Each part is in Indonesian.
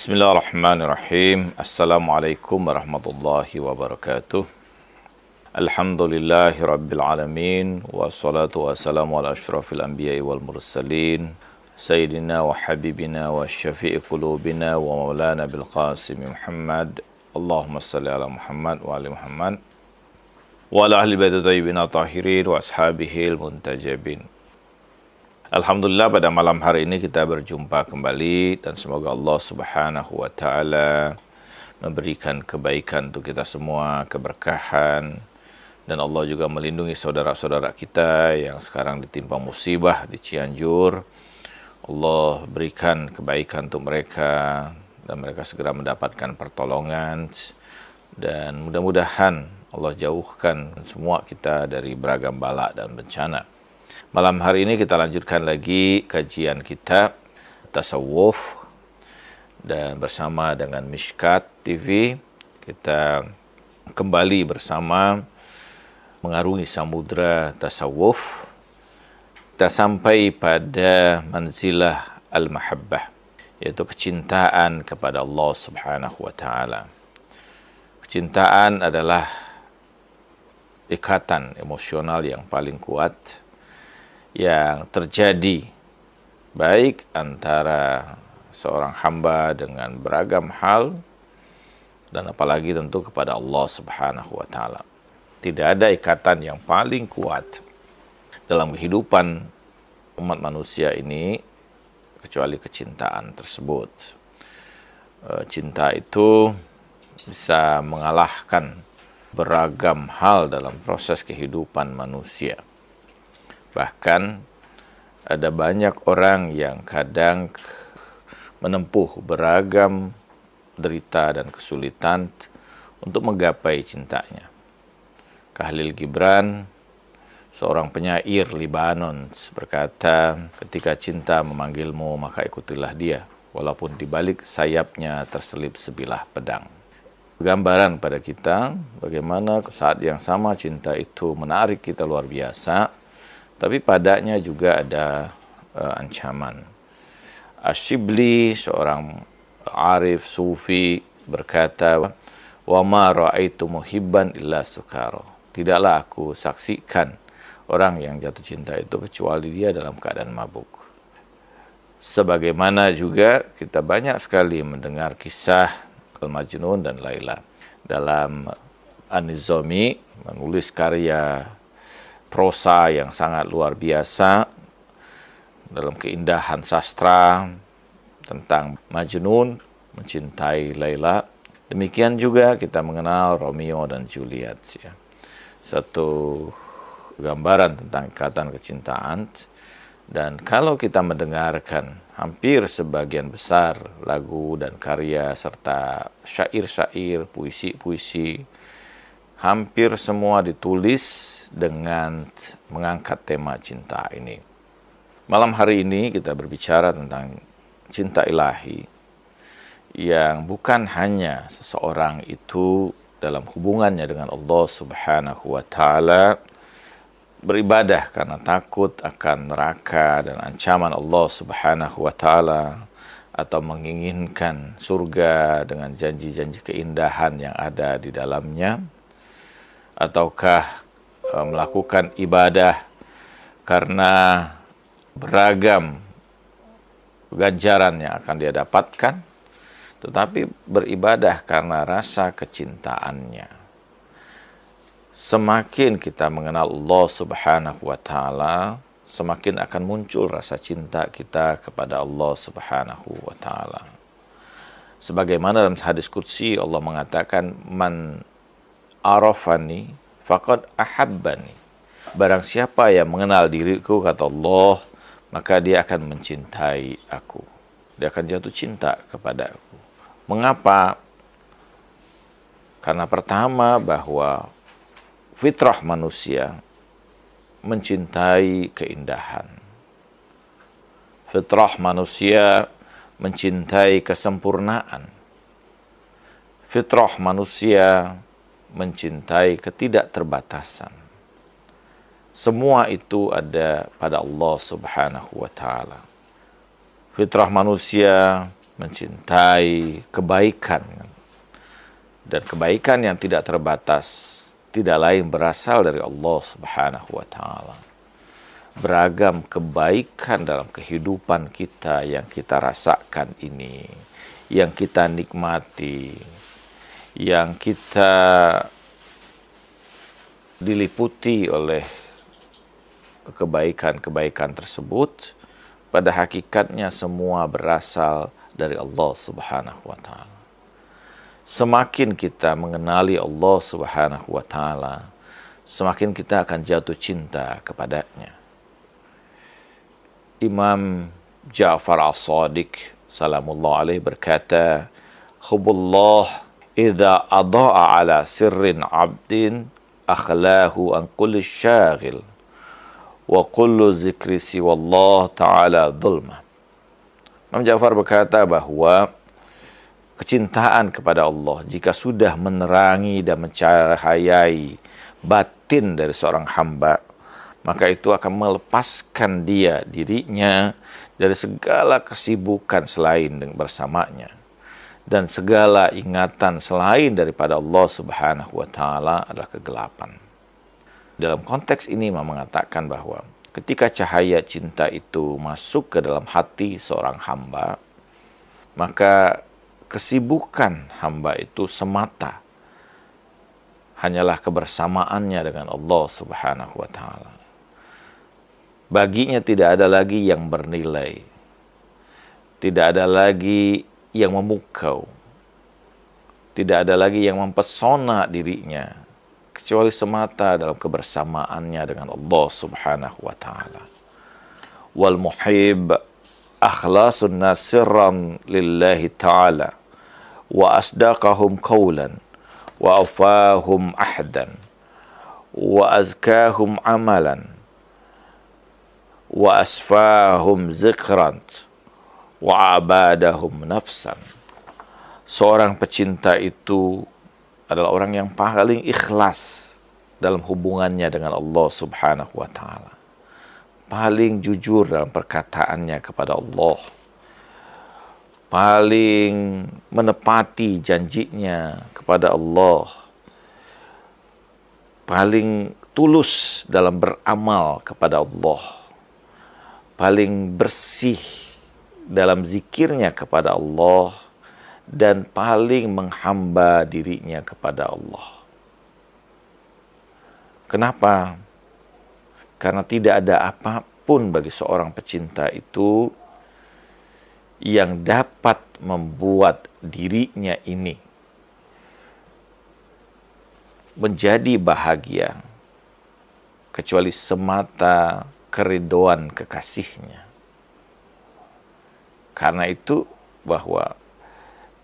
Bismillahirrahmanirrahim. Assalamualaikum warahmatullahi wabarakatuh. Alhamdulillahi rabbil alamin. Wassalatu wassalamu ala asyrafil anbiya'i wal mursalin. Sayyidina wa habibina wa syafi'i qulubina wa maulana bil qasim Muhammad. Allahumma salli ala Muhammad wa ali Muhammad. Wa ala ahli baiti thayyibin tahirin wa ashabihil muntajabin. Alhamdulillah, pada malam hari ini kita berjumpa kembali dan semoga Allah Subhanahu wa taala memberikan kebaikan untuk kita semua, keberkahan, dan Allah juga melindungi saudara-saudara kita yang sekarang ditimpa musibah di Cianjur. Allah berikan kebaikan untuk mereka dan mereka segera mendapatkan pertolongan, dan mudah-mudahan Allah jauhkan semua kita dari beragam bala dan bencana. Malam hari ini kita lanjutkan lagi kajian kitab Tasawuf, dan bersama dengan Mishkat TV kita kembali bersama mengarungi samudra tasawuf. Kita sampai pada manzilah al-mahabbah, yaitu kecintaan kepada Allah Subhanahu wa taala. Kecintaan adalah ikatan emosional yang paling kuat yang terjadi baik antara seorang hamba dengan beragam hal, dan apalagi tentu kepada Allah Subhanahu wa taala. Tidak ada ikatan yang paling kuat dalam kehidupan umat manusia ini kecuali kecintaan tersebut. Cinta itu bisa mengalahkan beragam hal dalam proses kehidupan manusia. Bahkan ada banyak orang yang kadang menempuh beragam derita dan kesulitan untuk menggapai cintanya. Khalil Gibran, seorang penyair Libanon, berkata, "Ketika cinta memanggilmu, maka ikutilah dia, walaupun di balik sayapnya terselip sebilah pedang." Gambaran pada kita bagaimana saat yang sama cinta itu menarik kita luar biasa, tapi padanya juga ada ancaman. Asyibli, seorang arif sufi, berkata, "Wa ma ra'aitu muhibban illa sukara." Tidaklah aku saksikan orang yang jatuh cinta itu kecuali dia dalam keadaan mabuk. Sebagaimana juga kita banyak sekali mendengar kisah Al-Majnun dan Laila. Dalam An-Nizami menulis karya prosa yang sangat luar biasa dalam keindahan sastra tentang Majnun mencintai Laila. Demikian juga kita mengenal Romeo dan Juliet, ya. Satu gambaran tentang ikatan kecintaan. Dan kalau kita mendengarkan hampir sebagian besar lagu dan karya serta syair-syair, puisi-puisi, hampir semua ditulis dengan mengangkat tema cinta ini. Malam hari ini kita berbicara tentang cinta ilahi yang bukan hanya seseorang itu dalam hubungannya dengan Allah Subhanahu wa taala beribadah karena takut akan neraka dan ancaman Allah Subhanahu wa taala, atau menginginkan surga dengan janji-janji keindahan yang ada di dalamnya, ataukah melakukan ibadah karena beragam ganjaran yang akan dia dapatkan, tetapi beribadah karena rasa kecintaannya. Semakin kita mengenal Allah Subhanahu wa taala, semakin akan muncul rasa cinta kita kepada Allah Subhanahu wa taala. Sebagaimana dalam hadis qudsi Allah mengatakan, "Man arafani faqad ahabbani." Barang siapa yang mengenal diriku, kata Allah, maka dia akan mencintai aku. Dia akan jatuh cinta kepada aku. Mengapa? Karena pertama, bahwa fitrah manusia mencintai keindahan. Fitrah manusia mencintai kesempurnaan. Fitrah manusia mencintai ketidakterbatasan. Semua itu ada pada Allah Subhanahu wa taala. Fitrah manusia mencintai kebaikan. Dan kebaikan yang tidak terbatas tidak lain berasal dari Allah Subhanahu wa taala. Beragam kebaikan dalam kehidupan kita yang kita rasakan ini, yang kita nikmati, yang kita diliputi oleh kebaikan-kebaikan tersebut, pada hakikatnya semua berasal dari Allah Subhanahu wa taala. Semakin kita mengenali Allah Subhanahu wa taala, semakin kita akan jatuh cinta kepadanya. Imam Ja'far As-Shadiq salamullah alaihi berkata, "Hubbullah idza adaa ala sirrin 'abdin akhlahu an kulli syaghil wa kullu zikri siwallah ta'ala dhulma." Imam Ja'far berkata bahwa kecintaan kepada Allah jika sudah menerangi dan mencahayai batin dari seorang hamba, maka itu akan melepaskan dirinya dari segala kesibukan selain bersamanya, dan segala ingatan selain daripada Allah Subhanahu wa taala adalah kegelapan. Dalam konteks ini Imam mengatakan bahwa ketika cahaya cinta itu masuk ke dalam hati seorang hamba, maka kesibukan hamba itu semata hanyalah kebersamaannya dengan Allah Subhanahu wa taala. Baginya tidak ada lagi yang bernilai, tidak ada lagi yang memukau, tidak ada lagi yang mempesona dirinya, kecuali semata dalam kebersamaannya dengan Allah Subhanahu wa taala. Wal muhib akhlasun nasirran lillahi ta'ala wa asdaqahum qawlan wa afahum ahdan wa azkahum amalan wa asfahum zikran wa abadahum nafsan. Seorang pecinta itu adalah orang yang paling ikhlas dalam hubungannya dengan Allah Subhanahu wa taala, paling jujur dalam perkataannya kepada Allah, paling menepati janjinya kepada Allah, paling tulus dalam beramal kepada Allah, paling bersih dalam zikirnya kepada Allah, dan paling menghamba dirinya kepada Allah. Kenapa? Karena tidak ada apapun bagi seorang pecinta itu yang dapat membuat dirinya ini menjadi bahagia kecuali semata keridhaan kekasihnya. Karena itu bahwa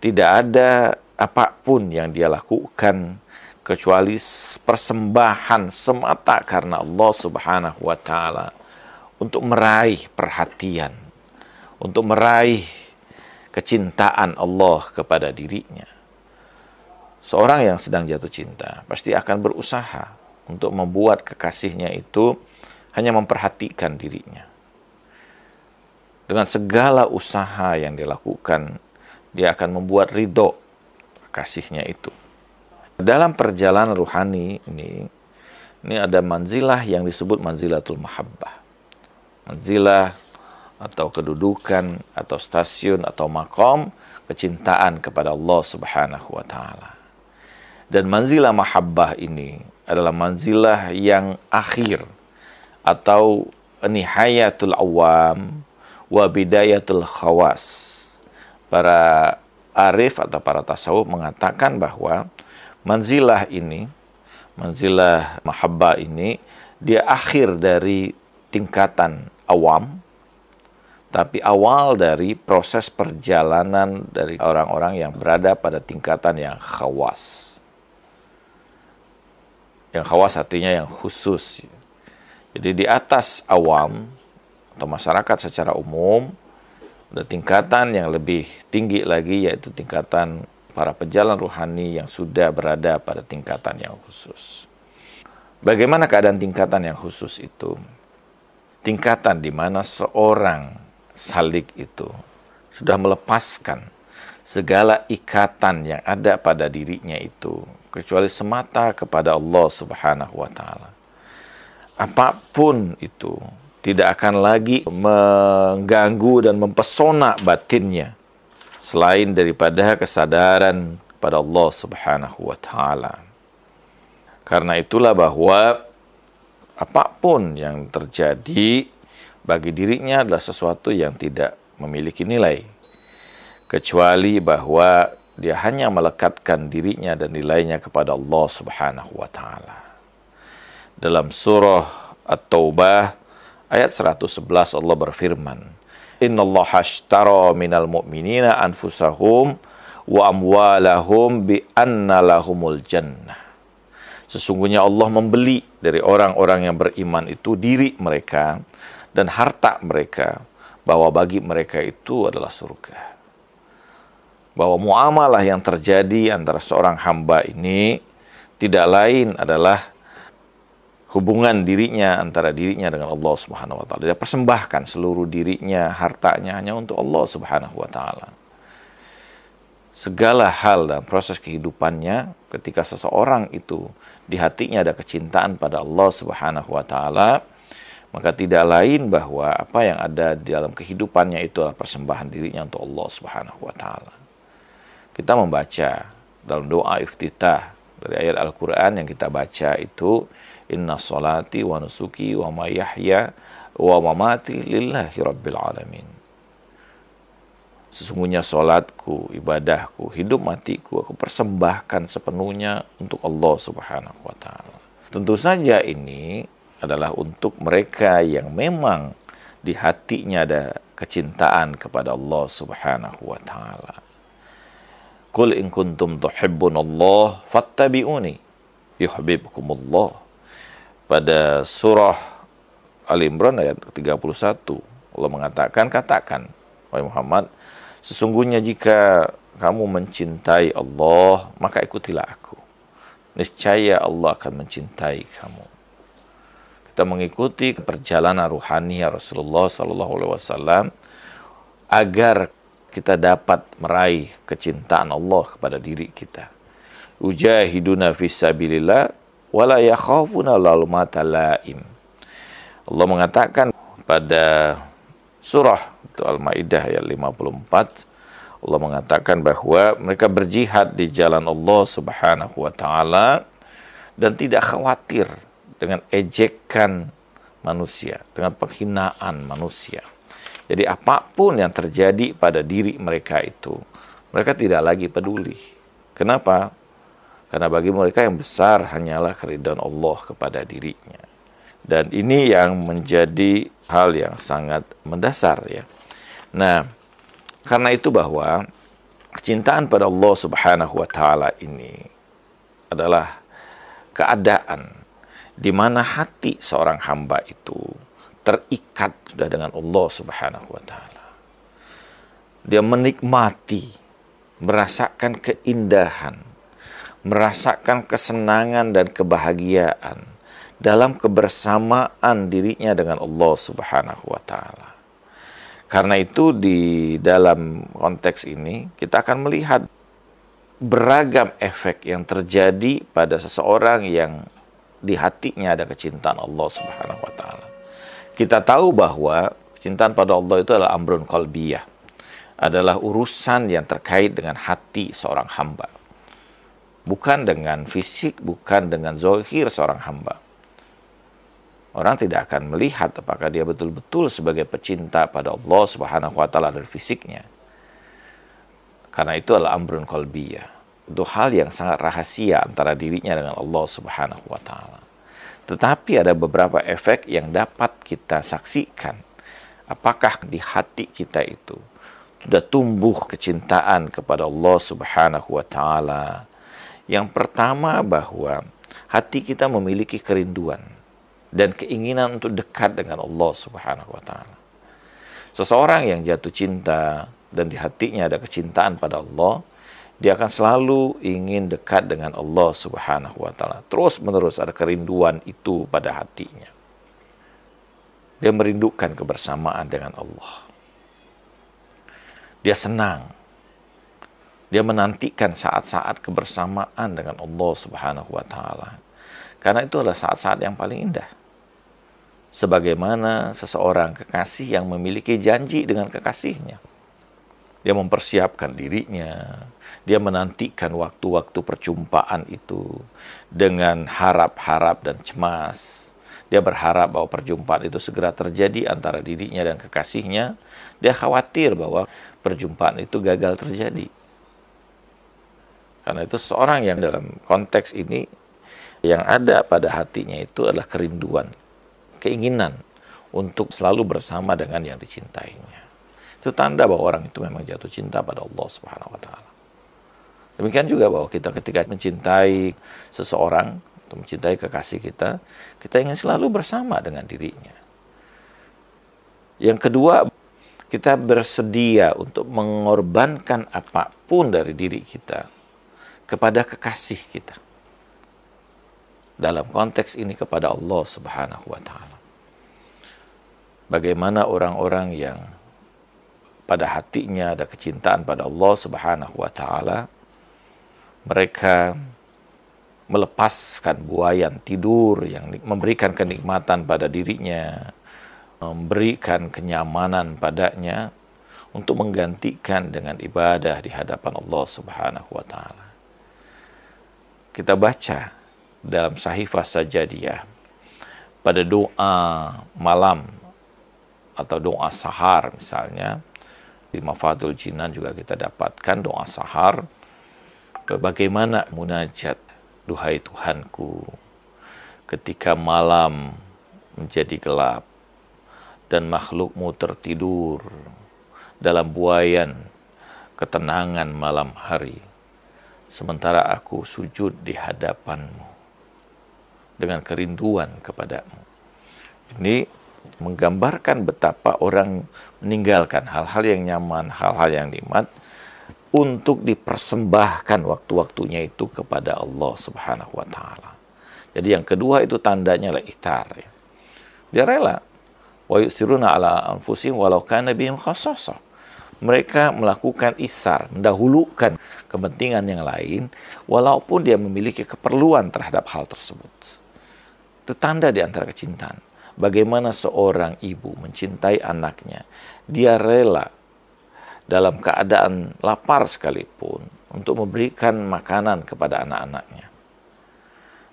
tidak ada apapun yang dia lakukan kecuali persembahan semata karena Allah Subhanahu wa taala, untuk meraih perhatian, untuk meraih kecintaan Allah kepada dirinya. Seorang yang sedang jatuh cinta pasti akan berusaha untuk membuat kekasihnya itu hanya memperhatikan dirinya. Dengan segala usaha yang dilakukan, dia akan membuat ridho kekasihnya itu. Dalam perjalanan ruhani ini ada manzilah yang disebut manzilatul mahabbah. Manzilah atau kedudukan atau stasiun atau makom kecintaan kepada Allah Subhanahu wa taala. Dan manzilah mahabbah ini adalah manzilah yang akhir atau nihayatul awam wa bidayatul khawas. Para arif atau para tasawuf mengatakan bahwa manzilah ini, manzilah mahabbah ini, dia akhir dari tingkatan awam, tapi awal dari proses perjalanan dari orang-orang yang berada pada tingkatan yang khawas. Yang khawas artinya yang khusus. Jadi di atas awam atau masyarakat secara umum, ada tingkatan yang lebih tinggi lagi, yaitu tingkatan para pejalan ruhani yang sudah berada pada tingkatan yang khusus. Bagaimana keadaan tingkatan yang khusus itu? Tingkatan di mana seorang salik itu sudah melepaskan segala ikatan yang ada pada dirinya itu kecuali semata kepada Allah Subhanahu wa taala. Apapun itu tidak akan lagi mengganggu dan mempesona batinnya selain daripada kesadaran pada Allah Subhanahu wa taala. Karena itulah bahwa apapun yang terjadi bagi dirinya adalah sesuatu yang tidak memiliki nilai, kecuali bahwa dia hanya melekatkan dirinya dan nilainya kepada Allah Subhanahu wa taala. Dalam surah At-Taubah ayat 111 Allah berfirman, "Innallaha ashtara minal mu'minina anfusahum wa amwalahum bi anna lahumul jannah." Sesungguhnya Allah membeli dari orang-orang yang beriman itu diri mereka dan harta mereka, bahwa bagi mereka itu adalah surga. Bahwa muamalah yang terjadi antara seorang hamba ini tidak lain adalah hubungan dirinya antara dirinya dengan Allah Subhanahu wa taala. Dia persembahkan seluruh dirinya, hartanya hanya untuk Allah Subhanahu wa taala. Segala hal dalam proses kehidupannya, ketika seseorang itu di hatinya ada kecintaan pada Allah Subhanahu wa taala, maka tidak lain bahwa apa yang ada di dalam kehidupannya itu adalah persembahan dirinya untuk Allah Subhanahu wa taala. Kita membaca dalam doa iftitah dari ayat Al-Qur'an yang kita baca itu, inna salati wa nusuki wa ma yahya wa mamati lillahi rabbil alamin. Sesungguhnya salatku, ibadahku, hidup matiku aku persembahkan sepenuhnya untuk Allah Subhanahu wa taala. Tentu saja ini adalah untuk mereka yang memang di hatinya ada kecintaan kepada Allah Subhanahu wa taala. Qul in kuntum tuhibbunallah fattabi'uni yuhibbukumullah. Pada surah Al-Imran ayat ke-31 Allah mengatakan, katakan wahai Muhammad, sesungguhnya jika kamu mencintai Allah, maka ikutilah aku. Niscaya Allah akan mencintai kamu. Kita mengikuti perjalanan ruhani Rasulullah SAW agar kita dapat meraih kecintaan Allah kepada diri kita. Ujahiduna fisabilillah wala yakhafuna laumata laim. Allah mengatakan pada surah Al-Maidah ayat 54, Allah mengatakan bahwa mereka berjihad di jalan Allah Subhanahu wa taala dan tidak khawatir dengan ejekan manusia, dengan penghinaan manusia. Jadi apapun yang terjadi pada diri mereka itu, mereka tidak lagi peduli. Kenapa? Karena bagi mereka yang besar hanyalah keridhaan Allah kepada dirinya. Dan ini yang menjadi hal yang sangat mendasar ya. Nah, karena itu bahwa kecintaan pada Allah Subhanahu wa taala ini adalah keadaan di mana hati seorang hamba itu terikat sudah dengan Allah Subhanahu wa taala. Dia menikmati, merasakan keindahan, merasakan kesenangan dan kebahagiaan dalam kebersamaan dirinya dengan Allah Subhanahu wa taala. Karena itu di dalam konteks ini kita akan melihat beragam efek yang terjadi pada seseorang yang di hatinya ada kecintaan Allah Subhanahu wa taala. Kita tahu bahwa kecintaan pada Allah itu adalah amrun qalbiyah, adalah urusan yang terkait dengan hati seorang hamba. Bukan dengan fisik, bukan dengan zahir seorang hamba. Orang tidak akan melihat apakah dia betul-betul sebagai pecinta pada Allah Subhanahu wa taala dari fisiknya. Karena itu adalah amrun qalbiyah. Itu hal yang sangat rahasia antara dirinya dengan Allah Subhanahu wa taala. Tetapi ada beberapa efek yang dapat kita saksikan. Apakah di hati kita itu sudah tumbuh kecintaan kepada Allah Subhanahu wa taala? Yang pertama bahwa hati kita memiliki kerinduan dan keinginan untuk dekat dengan Allah Subhanahu wa taala. Seseorang yang jatuh cinta dan di hatinya ada kecintaan pada Allah, dia akan selalu ingin dekat dengan Allah Subhanahu wa taala. Terus-menerus ada kerinduan itu pada hatinya. Dia merindukan kebersamaan dengan Allah. Dia senang Dia menantikan saat-saat kebersamaan dengan Allah Subhanahu wa taala. Karena itu adalah saat-saat yang paling indah. Sebagaimana seseorang kekasih yang memiliki janji dengan kekasihnya. Dia mempersiapkan dirinya, dia menantikan waktu-waktu perjumpaan itu dengan harap-harap dan cemas. Dia berharap bahwa perjumpaan itu segera terjadi antara dirinya dan kekasihnya. Dia khawatir bahwa perjumpaan itu gagal terjadi. Karena itu seorang yang dalam konteks ini, yang ada pada hatinya itu adalah kerinduan, keinginan untuk selalu bersama dengan yang dicintainya. Itu tanda bahwa orang itu memang jatuh cinta pada Allah Subhanahu wa taala. Demikian juga bahwa kita ketika mencintai seseorang atau mencintai kekasih kita, kita ingin selalu bersama dengan dirinya. Yang kedua, kita bersedia untuk mengorbankan apapun dari diri kita kepada kekasih kita. Dalam konteks ini kepada Allah Subhanahu wa taala. Bagaimana orang-orang yang pada hatinya ada kecintaan pada Allah Subhanahu wa taala, mereka melepaskan buayan tidur yang memberikan kenikmatan pada dirinya, memberikan kenyamanan padanya untuk menggantikan dengan ibadah di hadapan Allah Subhanahu wa taala. Kita baca dalam Sahifah Sajadiyah pada doa malam atau doa sahar misalnya, di Mafadul Jinan juga kita dapatkan doa sahar, bagaimana munajat, duhai Tuhanku, ketika malam menjadi gelap dan makhlukmu tertidur dalam buayan ketenangan malam hari, sementara aku sujud di hadapanmu dengan kerinduan kepadamu. Ini menggambarkan betapa orang meninggalkan hal-hal yang nyaman, hal-hal yang nikmat untuk dipersembahkan waktu-waktunya itu kepada Allah Subhanahu wa taala. Jadi yang kedua itu tandanya adalah ithar. Dia rela. Wa yusiruna ala anfusihim walau kana bihim khassasah. Mereka melakukan isar, mendahulukan kepentingan yang lain walaupun dia memiliki keperluan terhadap hal tersebut. Itu tanda di antara kecintaan. Bagaimana seorang ibu mencintai anaknya, dia rela dalam keadaan lapar sekalipun untuk memberikan makanan kepada anak-anaknya.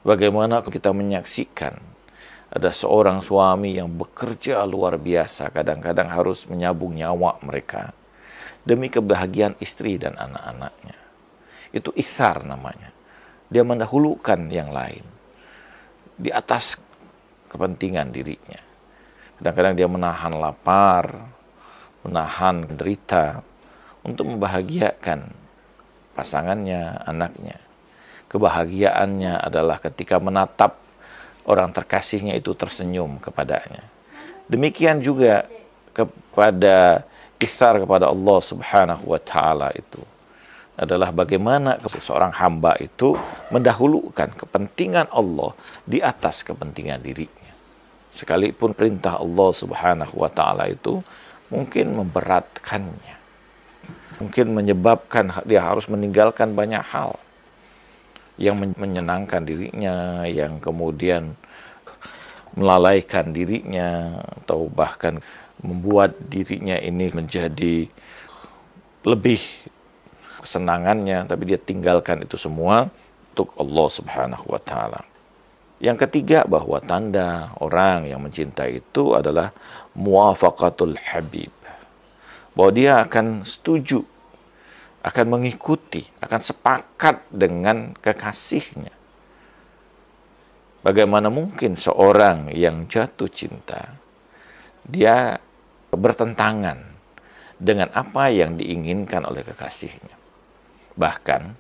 Bagaimana kita menyaksikan ada seorang suami yang bekerja luar biasa, kadang-kadang harus menyabung nyawa mereka demi kebahagiaan istri dan anak-anaknya. Itu ithar namanya. Dia mendahulukan yang lain di atas kepentingan dirinya. Kadang-kadang dia menahan lapar, menahan derita untuk membahagiakan pasangannya, anaknya. Kebahagiaannya adalah ketika menatap orang terkasihnya itu tersenyum kepadanya. Demikian juga kepada ihsar kepada Allah Subhanahu wa taala itu adalah bagaimana seorang hamba itu mendahulukan kepentingan Allah di atas kepentingan dirinya. Sekalipun perintah Allah Subhanahu wa taala itu mungkin memberatkannya. Mungkin menyebabkan dia harus meninggalkan banyak hal yang menyenangkan dirinya, yang kemudian melalaikan dirinya atau bahkan membuat dirinya ini menjadi lebih kesenangannya, tapi dia tinggalkan itu semua untuk Allah Subhanahu wa taala. Yang ketiga, bahwa tanda orang yang mencintai itu adalah muwafaqatul habib. Bahwa dia akan setuju, akan mengikuti, akan sepakat dengan kekasihnya. Bagaimana mungkin seorang yang jatuh cinta, dia bertentangan dengan apa yang diinginkan oleh kekasihnya. Bahkan,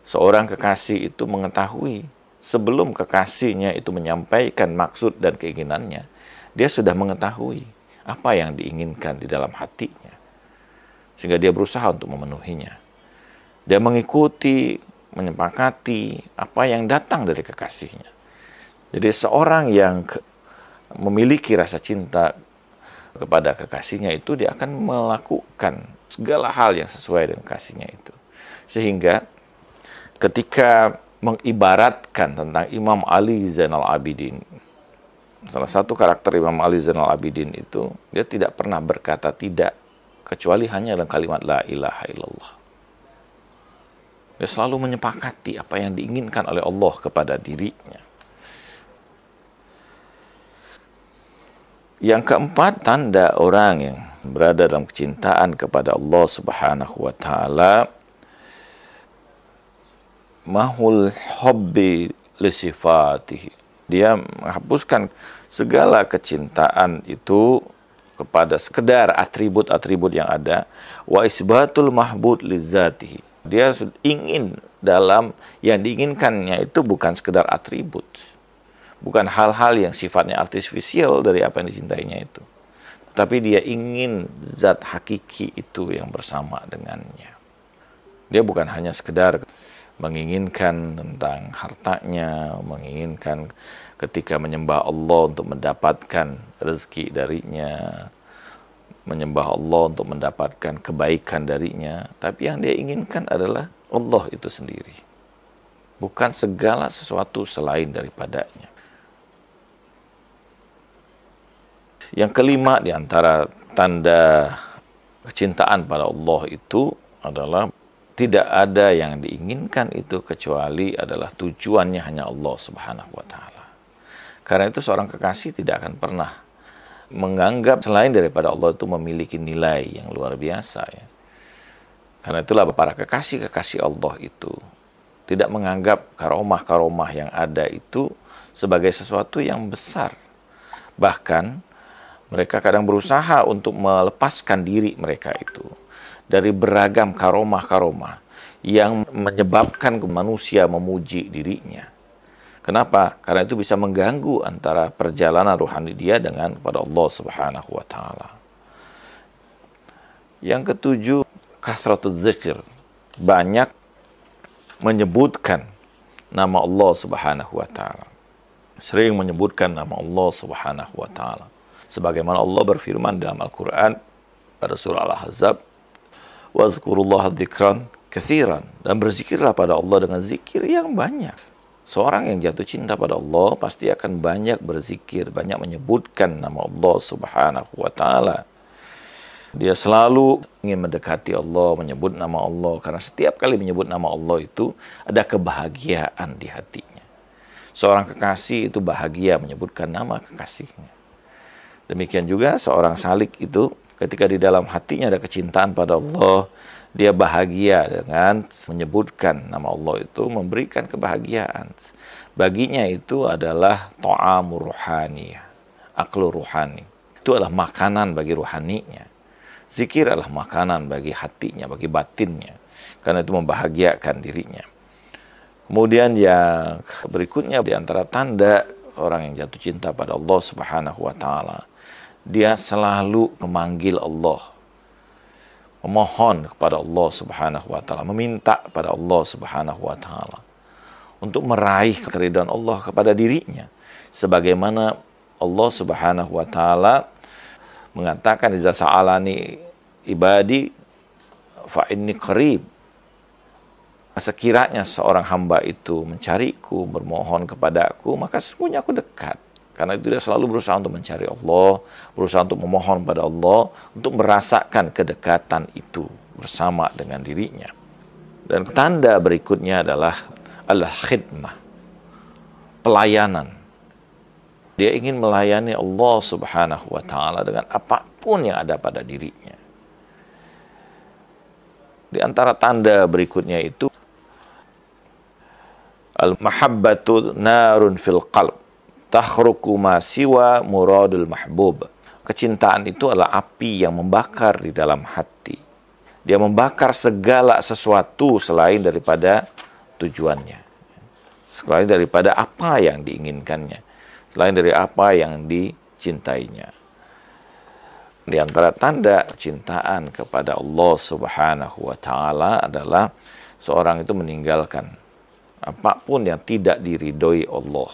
seorang kekasih itu mengetahui sebelum kekasihnya itu menyampaikan maksud dan keinginannya, dia sudah mengetahui apa yang diinginkan di dalam hatinya. Sehingga dia berusaha untuk memenuhinya. Dia mengikuti, menyepakati apa yang datang dari kekasihnya. Jadi seorang yang memiliki rasa cinta kepada kekasihnya itu, dia akan melakukan segala hal yang sesuai dengan kekasihnya itu. Sehingga ketika mengibaratkan tentang Imam Ali Zainal Abidin, salah satu karakter Imam Ali Zainal Abidin itu, dia tidak pernah berkata tidak, kecuali hanya dalam kalimat la ilaha illallah. Dia selalu menyepakati apa yang diinginkan oleh Allah kepada dirinya. Yang keempat, tanda orang yang berada dalam kecintaan kepada Allah Subhanahu wa taala, mahul hubbi li sifatihi. Dia menghapuskan segala kecintaan itu kepada sekedar atribut-atribut yang ada, wa isbatul mahbud li zatihi. Dia ingin dalam yang diinginkannya itu bukan sekedar atribut, bukan hal-hal yang sifatnya artifisial dari apa yang dicintainya itu, tapi dia ingin zat hakiki itu yang bersama dengannya. Dia bukan hanya sekedar menginginkan tentang hartanya, menginginkan ketika menyembah Allah untuk mendapatkan rezeki darinya, menyembah Allah untuk mendapatkan kebaikan darinya, tapi yang dia inginkan adalah Allah itu sendiri, bukan segala sesuatu selain daripadanya. Yang kelima di antara tanda kecintaan pada Allah itu adalah tidak ada yang diinginkan itu kecuali adalah tujuannya hanya Allah Subhanahu wa taala. Karena itu seorang kekasih tidak akan pernah menganggap selain daripada Allah itu memiliki nilai yang luar biasa, ya. Karena itulah para kekasih-kekasih Allah itu tidak menganggap karomah-karomah yang ada itu sebagai sesuatu yang besar. Bahkan mereka kadang berusaha untuk melepaskan diri mereka itu dari beragam karomah-karomah yang menyebabkan manusia memuji dirinya. Kenapa? Karena itu bisa mengganggu antara perjalanan rohani dia dengan kepada Allah Subhanahu wa taala. Yang ketujuh, kasratul dzikr. Banyak menyebutkan nama Allah Subhanahu wa taala. Sering menyebutkan nama Allah Subhanahu wa taala. Sebagaimana Allah berfirman dalam Al-Qur'an pada surah Al-Ahzab, "Wazkurullaha dzikran katsiran." Dan berzikirlah pada Allah dengan zikir yang banyak. Seorang yang jatuh cinta pada Allah pasti akan banyak berzikir, banyak menyebutkan nama Allah Subhanahu wa taala. Dia selalu ingin mendekati Allah, menyebut nama Allah, karena setiap kali menyebut nama Allah itu ada kebahagiaan di hatinya. Seorang kekasih itu bahagia menyebutkan nama kekasihnya. Demikian juga seorang salik itu ketika di dalam hatinya ada kecintaan pada Allah, dia bahagia dengan menyebutkan nama Allah itu memberikan kebahagiaan. Baginya itu adalah ta'amur ruhani, aklu ruhani. Itu adalah makanan bagi ruhaninya. Zikir adalah makanan bagi hatinya, bagi batinnya. Karena itu membahagiakan dirinya. Kemudian yang berikutnya di antara tanda orang yang jatuh cinta pada Allah Subhanahu wa taala, dia selalu memanggil Allah, memohon kepada Allah Subhanahu wa taala, meminta kepada Allah Subhanahu wa taala untuk meraih keridhaan Allah kepada dirinya. Sebagaimana Allah Subhanahu wa taala mengatakan, "Idza sa'alani ibadi fa inni qarib." Sekiranya seorang hamba itu mencariku, bermohon kepadaku, maka sesungguhnya aku dekat. Karena itu dia selalu berusaha untuk mencari Allah, berusaha untuk memohon pada Allah, untuk merasakan kedekatan itu bersama dengan dirinya. Dan tanda berikutnya adalah al-khidmah, pelayanan. Dia ingin melayani Allah Subhanahu wa taala dengan apapun yang ada pada dirinya. Di antara tanda berikutnya itu al-mahabbatu narun fil qalb takhruqu ma siwa muradul mahbub. Kecintaan itu adalah api yang membakar di dalam hati. Dia membakar segala sesuatu selain daripada tujuannya, selain daripada apa yang diinginkannya, selain dari apa yang dicintainya. Di antara tanda kecintaan kepada Allah Subhanahu wa taala adalah seorang itu meninggalkan apapun yang tidak diridhoi Allah.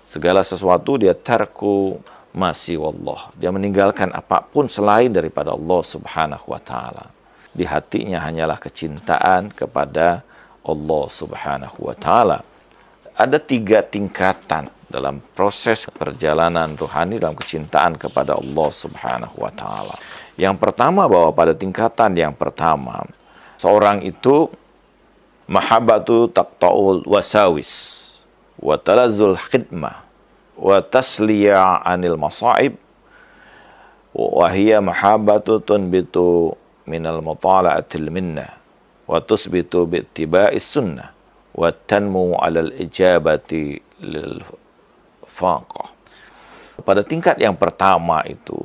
Segala sesuatu dia tarku masih wallah. Dia meninggalkan apapun selain daripada Allah Subhanahu wa taala. di hatinya hanyalah kecintaan kepada Allah Subhanahu wa Ta'ala. Ada 3 tingkatan dalam proses perjalanan rohani dalam kecintaan kepada Allah Subhanahu wa Ta'ala. Yang pertama, bahwa pada tingkatan yang pertama, seorang itu mahabbatu taqta'ul wasawis wa talazzul khidmah wa tasliya anil masa'ib wa hiya mahabbatu tunbitu minal mutala'atil minnah wa tusbitu biittiba'is sunnah wa tanmu 'alal ijabati lil faqah. Pada tingkat yang pertama itu,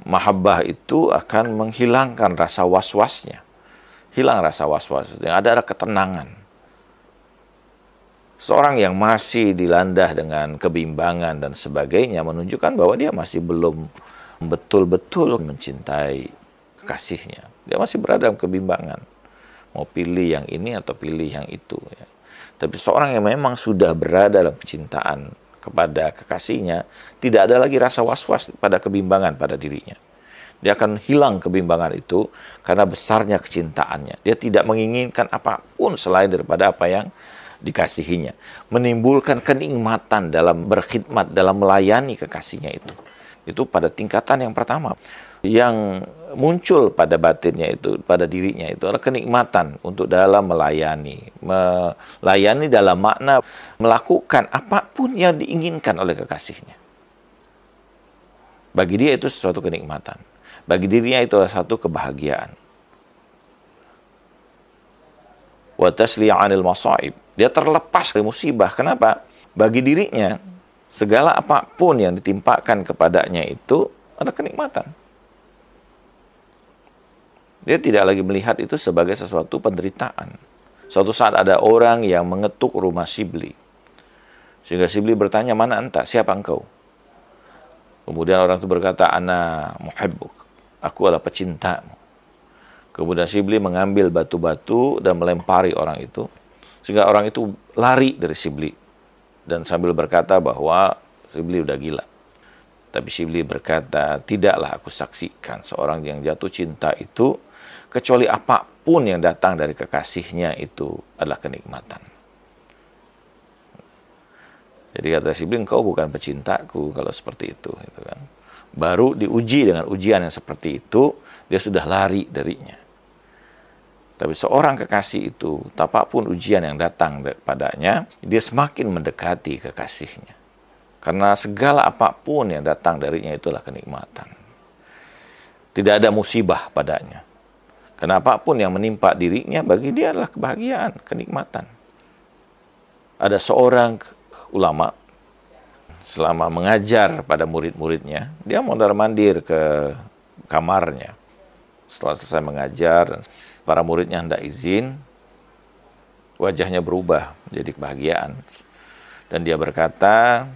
mahabbah itu akan menghilangkan rasa was-wasnya. Hilang rasa was-was, yang ada ketenangan. Seorang yang masih dilandah dengan kebimbangan dan sebagainya menunjukkan bahwa dia masih belum betul-betul mencintai kekasihnya. Dia masih berada dalam kebimbangan. Mau pilih yang ini atau pilih yang itu. Ya. Tapi seorang yang memang sudah berada dalam kecintaan kepada kekasihnya, tidak ada lagi rasa was-was pada kebimbangan pada dirinya. Dia akan hilang kebimbangan itu karena besarnya kecintaannya. Dia tidak menginginkan apapun selain daripada apa yang dikasihinya. Menimbulkan kenikmatan dalam berkhidmat, dalam melayani kekasihnya itu. Itu pada tingkatan yang pertama. Yang muncul pada batinnya itu, pada dirinya itu adalah kenikmatan untuk dalam melayani. Melayani dalam makna melakukan apapun yang diinginkan oleh kekasihnya. Bagi dia itu sesuatu kenikmatan. Bagi dirinya itu adalah satu kebahagiaan. Wa tasliya 'anil masa'ib. Dia terlepas dari musibah. Kenapa? Bagi dirinya, segala apapun yang ditimpakan kepadanya itu adalah kenikmatan. Dia tidak lagi melihat itu sebagai sesuatu penderitaan. Suatu saat ada orang yang mengetuk rumah Shibli. Sehingga Shibli bertanya, "Mana anta? Siapa engkau?" Kemudian orang itu berkata, "Ana muhibbuk." Aku adalah pecintamu. Kemudian Shibli mengambil batu-batu dan melempari orang itu. Sehingga orang itu lari dari Shibli. Dan sambil berkata bahwa Shibli udah gila. Tapi Shibli berkata, tidaklah aku saksikan seorang yang jatuh cinta itu, kecuali apapun yang datang dari kekasihnya itu adalah kenikmatan. Jadi kata Shibli, engkau bukan pecintaku kalau seperti itu. Gitu kan. Baru diuji dengan ujian yang seperti itu, dia sudah lari darinya. Tapi seorang kekasih itu, apapun ujian yang datang padanya, dia semakin mendekati kekasihnya. Karena segala apapun yang datang darinya itulah kenikmatan. Tidak ada musibah padanya. Karena apapun yang menimpa dirinya, bagi dia adalah kebahagiaan, kenikmatan. Ada seorang ulama, selama mengajar pada murid-muridnya, dia mondar-mandir ke kamarnya. Setelah selesai mengajar, para muridnya hendak izin, wajahnya berubah menjadi kebahagiaan. Dan dia berkata,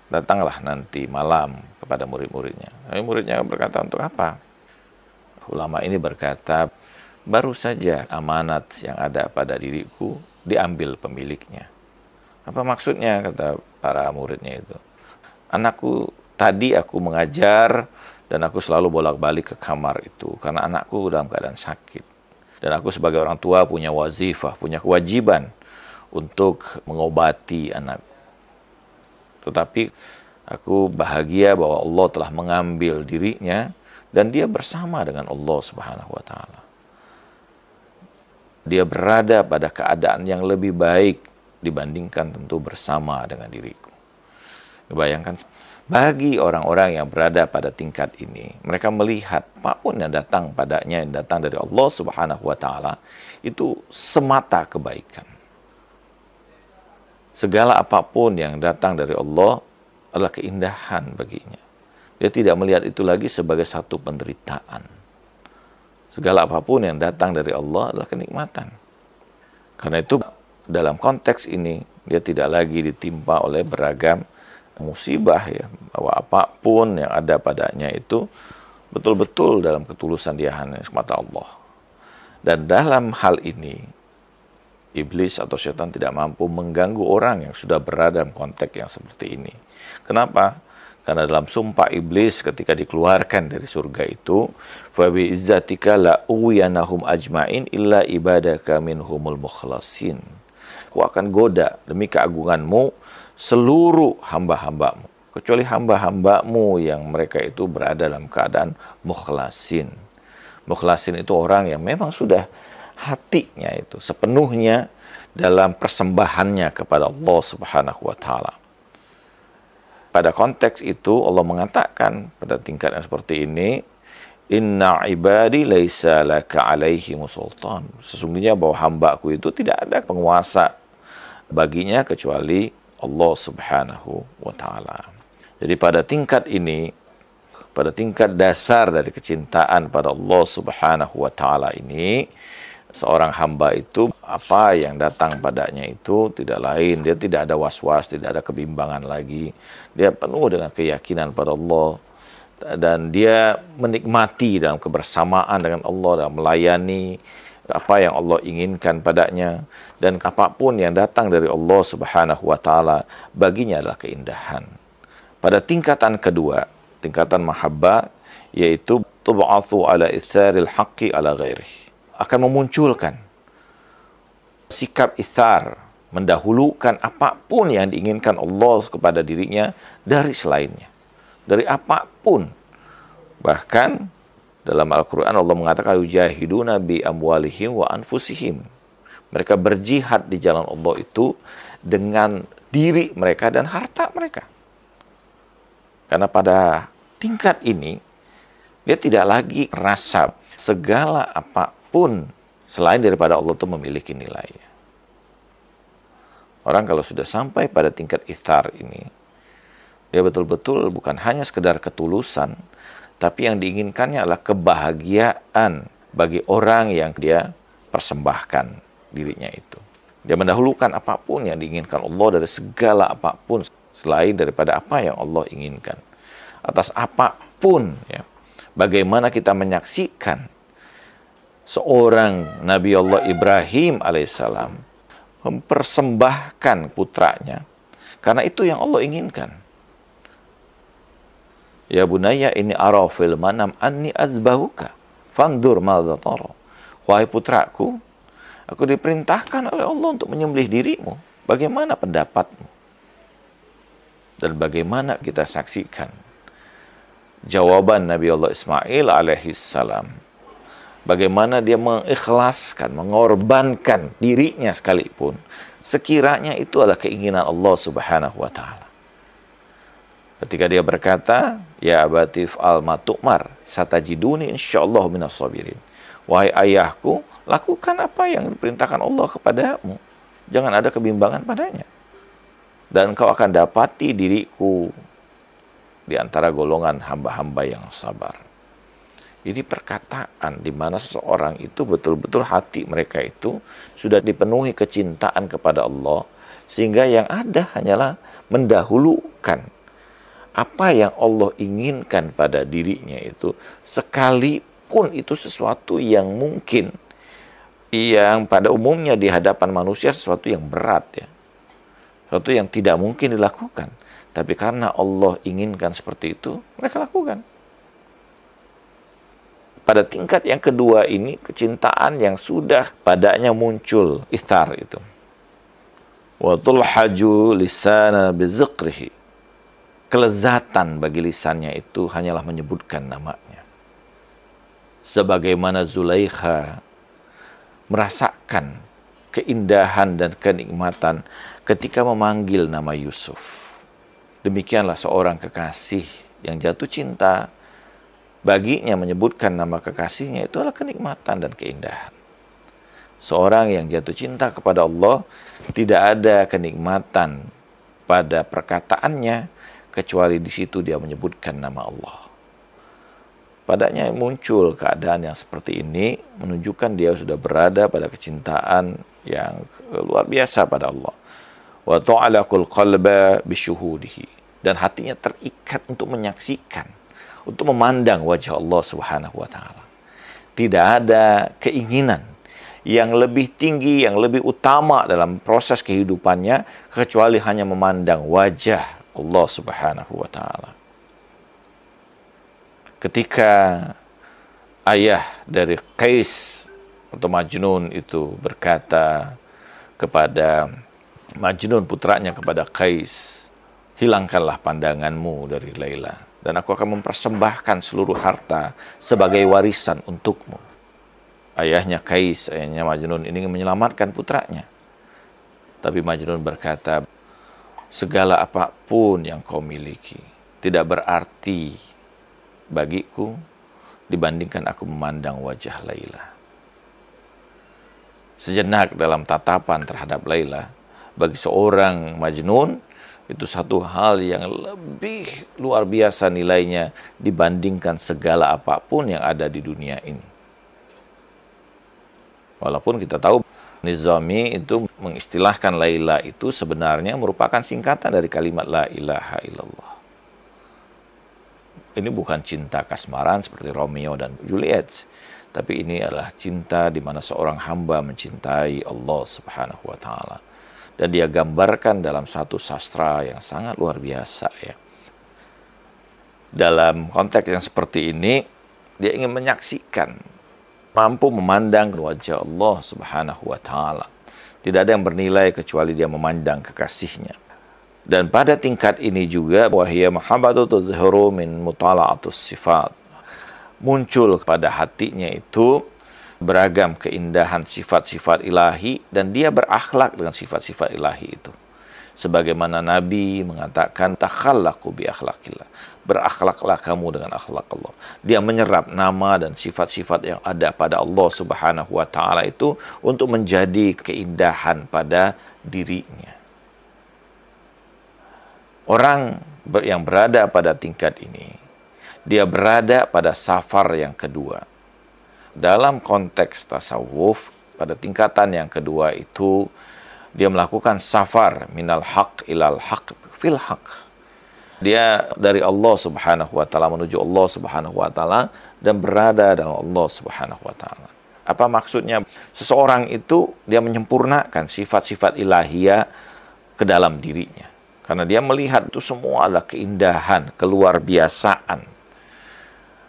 datanglah nanti malam kepada murid-muridnya. Muridnya berkata, untuk apa? Ulama ini berkata, baru saja amanat yang ada pada diriku diambil pemiliknya. Apa maksudnya, kata para muridnya itu? Anakku, tadi aku mengajar dan aku selalu bolak-balik ke kamar itu karena anakku dalam keadaan sakit. Dan aku sebagai orang tua punya wazifah, punya kewajiban untuk mengobati anak. Tetapi aku bahagia bahwa Allah telah mengambil dirinya dan dia bersama dengan Allah Subhanahu wa Ta'ala. Dia berada pada keadaan yang lebih baik dibandingkan tentu bersama dengan diriku. Bayangkan, bagi orang-orang yang berada pada tingkat ini, mereka melihat apapun yang datang padanya, yang datang dari Allah Subhanahu wa Ta'ala, itu semata kebaikan. Segala apapun yang datang dari Allah adalah keindahan baginya. Dia tidak melihat itu lagi sebagai satu penderitaan. Segala apapun yang datang dari Allah adalah kenikmatan. Karena itu, dalam konteks ini, dia tidak lagi ditimpa oleh beragam musibah, ya, bahwa apapun yang ada padanya itu betul-betul dalam ketulusan dia hanya semata Allah. Dan dalam hal ini, iblis atau setan tidak mampu mengganggu orang yang sudah berada dalam konteks yang seperti ini. Kenapa? Karena dalam sumpah iblis ketika dikeluarkan dari surga itu, fa bi izzatika la uwiyanahum ajmain illa ibadaka minhumul mukhlasin. Aku akan goda demi keagunganmu seluruh hamba-hambamu, kecuali hamba-hambamu yang mereka itu berada dalam keadaan mukhlasin. Mukhlasin itu orang yang memang sudah hatinya itu sepenuhnya dalam persembahannya kepada Allah Subhanahu wa taala. Pada konteks itu Allah mengatakan pada tingkat yang seperti ini, inna ibadi laisa laka alaihimu sultan. Sesungguhnya bahwa hambaku itu tidak ada penguasa baginya kecuali Allah Subhanahu wa taala. Jadi pada tingkat ini, pada tingkat dasar dari kecintaan pada Allah Subhanahu wa taala ini, seorang hamba itu apa yang datang padanya itu tidak lain, dia tidak ada was-was, tidak ada kebimbangan lagi. Dia penuh dengan keyakinan pada Allah dan dia menikmati dalam kebersamaan dengan Allah dan melayani apa yang Allah inginkan padanya, dan apapun yang datang dari Allah Subhanahu wa taala baginya adalah keindahan. Pada tingkatan kedua, tingkatan mahabbah, yaitu tub'atsu ala itsaril haqqi ala ghairihi, akan memunculkan sikap itsar, mendahulukan apapun yang diinginkan Allah kepada dirinya dari selainnya, dari apapun. Bahkan dalam Al-Quran Allah mengatakan yujahiduna bi amwalihim wa anfusihim. Mereka berjihad di jalan Allah itu dengan diri mereka dan harta mereka. Karena pada tingkat ini dia tidak lagi merasa segala apapun selain daripada Allah itu memiliki nilai. Orang kalau sudah sampai pada tingkat itsar ini, dia betul-betul bukan hanya sekedar ketulusan, tapi yang diinginkannya adalah kebahagiaan bagi orang yang dia persembahkan dirinya itu. Dia mendahulukan apapun yang diinginkan Allah dari segala apapun selain daripada apa yang Allah inginkan. Atas apapun, ya. Bagaimana kita menyaksikan seorang Nabi Allah Ibrahim alaihissalam mempersembahkan putranya karena itu yang Allah inginkan. Ya bunayya ini ara fil manam anni azbahuka fandur madza tara. Wahai putraku, aku diperintahkan oleh Allah untuk menyembelih dirimu. Bagaimana pendapatmu? Dan bagaimana kita saksikan jawaban Nabi Allah Ismail alaihissalam. Bagaimana dia mengikhlaskan, mengorbankan dirinya sekalipun, sekiranya itu adalah keinginan Allah Subhanahu wa taala. Ketika dia berkata, ya abatif al-ma tu'mar, satajiduni insyaallah minas sabirin. Wahai ayahku, lakukan apa yang diperintahkan Allah kepadamu. Jangan ada kebimbangan padanya. Dan kau akan dapati diriku di antara golongan hamba-hamba yang sabar. Ini perkataan di mana seseorang itu betul-betul hati mereka itu sudah dipenuhi kecintaan kepada Allah, sehingga yang ada hanyalah mendahulukan apa yang Allah inginkan pada dirinya itu, sekalipun itu sesuatu yang mungkin, yang pada umumnya di hadapan manusia sesuatu yang berat, ya, sesuatu yang tidak mungkin dilakukan. Tapi karena Allah inginkan seperti itu, mereka lakukan. Pada tingkat yang kedua ini, kecintaan yang sudah padanya muncul itsar itu. Wa tulhaju lisana bizikrihi. Kelezatan bagi lisannya itu hanyalah menyebutkan namanya. Sebagaimana Zulaikha merasakan keindahan dan kenikmatan ketika memanggil nama Yusuf. Demikianlah seorang kekasih yang jatuh cinta, baginya menyebutkan nama kekasihnya itu adalah kenikmatan dan keindahan. Seorang yang jatuh cinta kepada Allah, tidak ada kenikmatan pada perkataannya, kecuali di situ dia menyebutkan nama Allah. Padanya muncul keadaan yang seperti ini, menunjukkan dia sudah berada pada kecintaan yang luar biasa pada Allah. Wa ta'alaqul qalba bisyuhudihi. Dan hatinya terikat untuk menyaksikan, untuk memandang wajah Allah Subhanahu wa taala. Tidak ada keinginan yang lebih tinggi, yang lebih utama dalam proses kehidupannya kecuali hanya memandang wajah Allah Subhanahu wa taala. Ketika ayah dari Qais atau Majnun itu berkata kepada Majnun, putranya, kepada Qais, hilangkanlah pandanganmu dari Laila, dan aku akan mempersembahkan seluruh harta sebagai warisan untukmu. Ayahnya Qais, ayahnya Majnun ini ingin menyelamatkan putranya. Tapi Majnun berkata, segala apapun yang kau miliki tidak berarti bagiku dibandingkan aku memandang wajah Laila. Sejenak dalam tatapan terhadap Laila, bagi seorang Majnun, itu satu hal yang lebih luar biasa nilainya dibandingkan segala apapun yang ada di dunia ini. Walaupun kita tahu Nizami itu mengistilahkan Laila itu sebenarnya merupakan singkatan dari kalimat La ilaha illallah. Ini bukan cinta kasmaran seperti Romeo dan Juliet, tapi ini adalah cinta di mana seorang hamba mencintai Allah Subhanahu wa taala. Dan dia gambarkan dalam satu sastra yang sangat luar biasa ya. Dalam konteks yang seperti ini, dia ingin menyaksikan, mampu memandang wajah Allah Subhanahu wa taala. Tidak ada yang bernilai kecuali dia memandang kekasihnya. Dan pada tingkat ini juga, wahiyya mahabbatu tuzhiru min mutala'atus sifat. Muncul pada hatinya itu beragam keindahan sifat-sifat ilahi, dan dia berakhlak dengan sifat-sifat ilahi itu. Sebagaimana Nabi mengatakan, takhallaqu bi akhlaqillah. Berakhlaklah kamu dengan akhlak Allah. Dia menyerap nama dan sifat-sifat yang ada pada Allah Subhanahu wa taala itu untuk menjadi keindahan pada dirinya. Orang yang berada pada tingkat ini, dia berada pada safar yang kedua. Dalam konteks tasawuf, pada tingkatan yang kedua itu, dia melakukan safar minal haq ilal haq fil haq. Dia dari Allah Subhanahu wa taala menuju Allah Subhanahu wa taala dan berada dalam Allah Subhanahu wa taala. Apa maksudnya? Seseorang itu dia menyempurnakan sifat-sifat ilahiyah ke dalam dirinya. Karena dia melihat itu semua adalah keindahan, keluar biasaan.